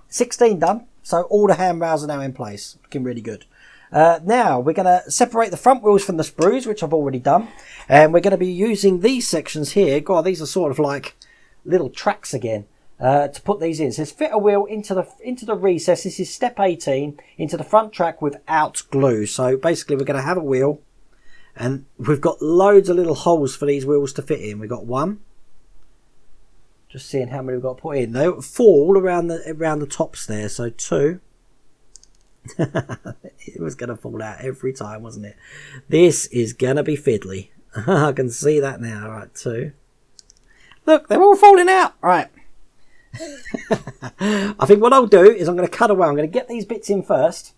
Speaker 1: 16 done. So all the handrails are now in place, looking really good. Now we're going to separate the front wheels from the sprues, which I've already done, and we're going to be using these sections here. God, these are sort of like little tracks again, to put these in. It says fit a wheel into the recess. This is step 18, into the front track without glue. So basically we're going to have a wheel, and we've got loads of little holes for these wheels to fit in. We've got one. Just seeing how many we've got to put in. They fall all around the tops there. So 2. It was going to fall out every time, wasn't it? This is going to be fiddly. I can see that now. Right, 2. Look, they're all falling out. Right. I think what I'll do is I'm going to cut away. I'm going to get these bits in first,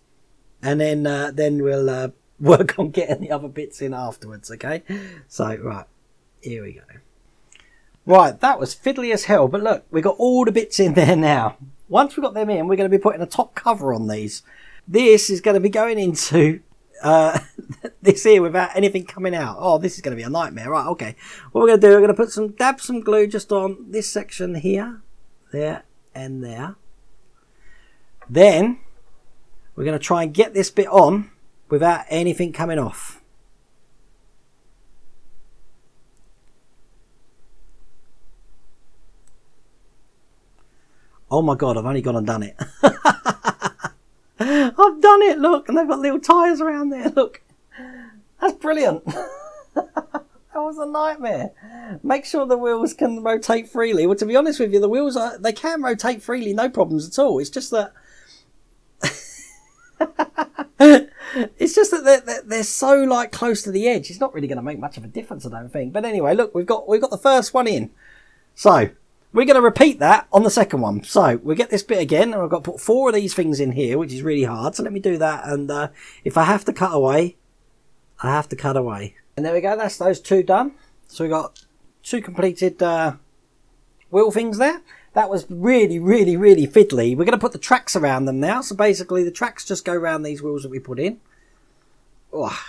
Speaker 1: and then we'll work on getting the other bits in afterwards. Okay. So right, here we go. Right, that was fiddly as hell, but look, we've got all the bits in there now. Once we've got them in, we're going to be putting a top cover on these. This is going to be going into this here without anything coming out. Oh, this is going to be a nightmare. Right, okay. What we're going to do, we're going to dab some glue just on this section here, there, and there. Then we're going to try and get this bit on without anything coming off. Oh my God, I've only gone and done it. I've done it, look, and they've got little tyres around there, look. That's brilliant. That was a nightmare. Make sure the wheels can rotate freely. Well, to be honest with you, the wheels they can rotate freely, no problems at all. It's just that they're so like close to the edge. It's not really going to make much of a difference, I don't think. But anyway, look, we've got the first one in. So we're going to repeat that on the second one. So we get this bit again, and I've got to put 4 of these things in here, which is really hard. So let me do that. And if I have to cut away, I have to cut away. And there we go. That's those 2 done. So we got 2 completed wheel things there. That was really, really, really fiddly. We're going to put the tracks around them now. So basically the tracks just go around these wheels that we put in. Oh,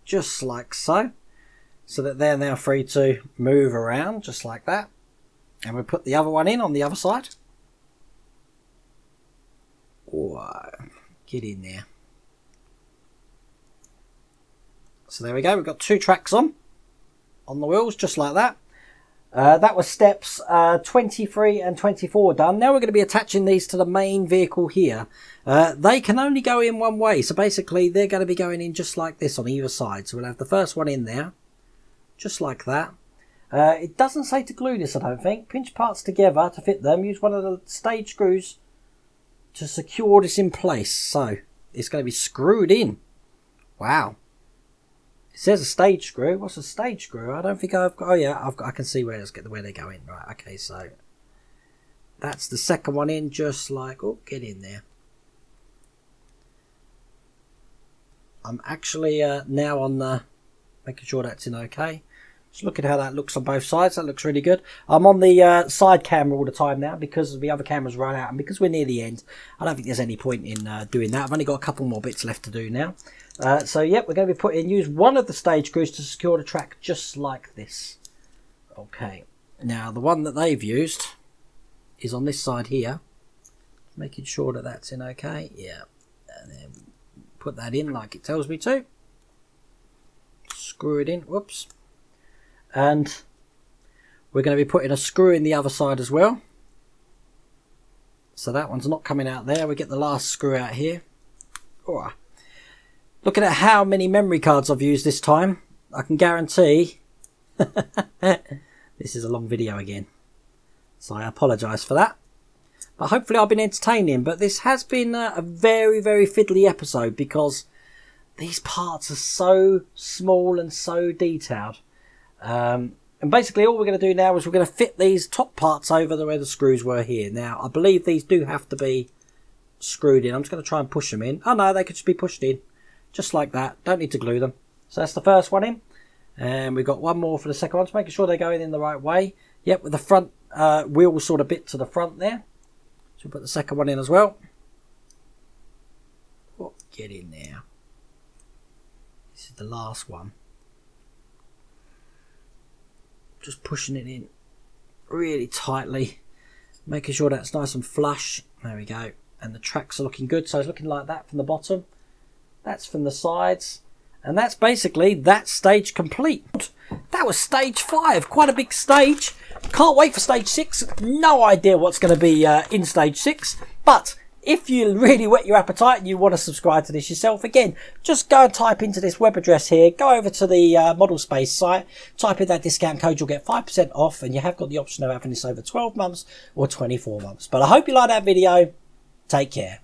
Speaker 1: just like so. So that they're now free to move around just like that. And we put the other one in on the other side. Oh, get in there. So there we go. We've got 2 tracks on the wheels just like that. That was steps 23 and 24 done. Now we're going to be attaching these to the main vehicle here. They can only go in one way. So basically they're going to be going in just like this on either side. So we'll have the first one in there. Just like that. It doesn't say to glue this, I don't think. Pinch parts together to fit them. Use one of the stage screws to secure this in place. So it's going to be screwed in. Wow. It says a stage screw. What's a stage screw? I don't think I've got... Oh yeah, I can see where they're going. Right, okay, so that's the second one in, just like... Oh, get in there. I'm actually now on the... Making sure that's in okay. Just look at how that looks on both sides. That looks really good. I'm on the side camera all the time now because the other cameras run out, and because we're near the end, I don't think there's any point in doing that. I've only got a couple more bits left to do now. So yep, we're going to be use one of the stage screws to secure the track just like this. Okay. Now the one that they've used is on this side here. Making sure that that's in okay. Yeah. And then put that in like it tells me to. Screw it in. Whoops. And we're going to be putting a screw in the other side as well. So that one's not coming out there. We get the last screw out here. Oh. Looking at how many memory cards I've used this time, I can guarantee this is a long video again. So I apologise for that. But hopefully I've been entertaining. But this has been a very, very fiddly episode because these parts are so small and so detailed. And basically all we're going to do now is we're going to fit these top parts over where the screws were here. Now, I believe these do have to be screwed in. I'm just going to try and push them in. Oh no, they could just be pushed in. Just like that. Don't need to glue them. So that's the first one in. And we've got one more for the second one. Just making sure they're going in the right way. Yep, with the front wheel sort of bit to the front there. So we'll put the second one in as well. Oh, get in there. This is the last one. Just pushing it in really tightly, making sure that's nice and flush. There we go. And the tracks are looking good. So it's looking like that from the bottom. That's from the sides. And that's basically that stage complete. That was stage 5. Quite a big stage. Can't wait for stage 6. No idea what's going to be in stage 6. But if you really whet your appetite and you want to subscribe to this yourself, again, just go and type into this web address here. Go over to the Modelspace site. Type in that discount code. You'll get 5% off. And you have got the option of having this over 12 months or 24 months. But I hope you like that video. Take care.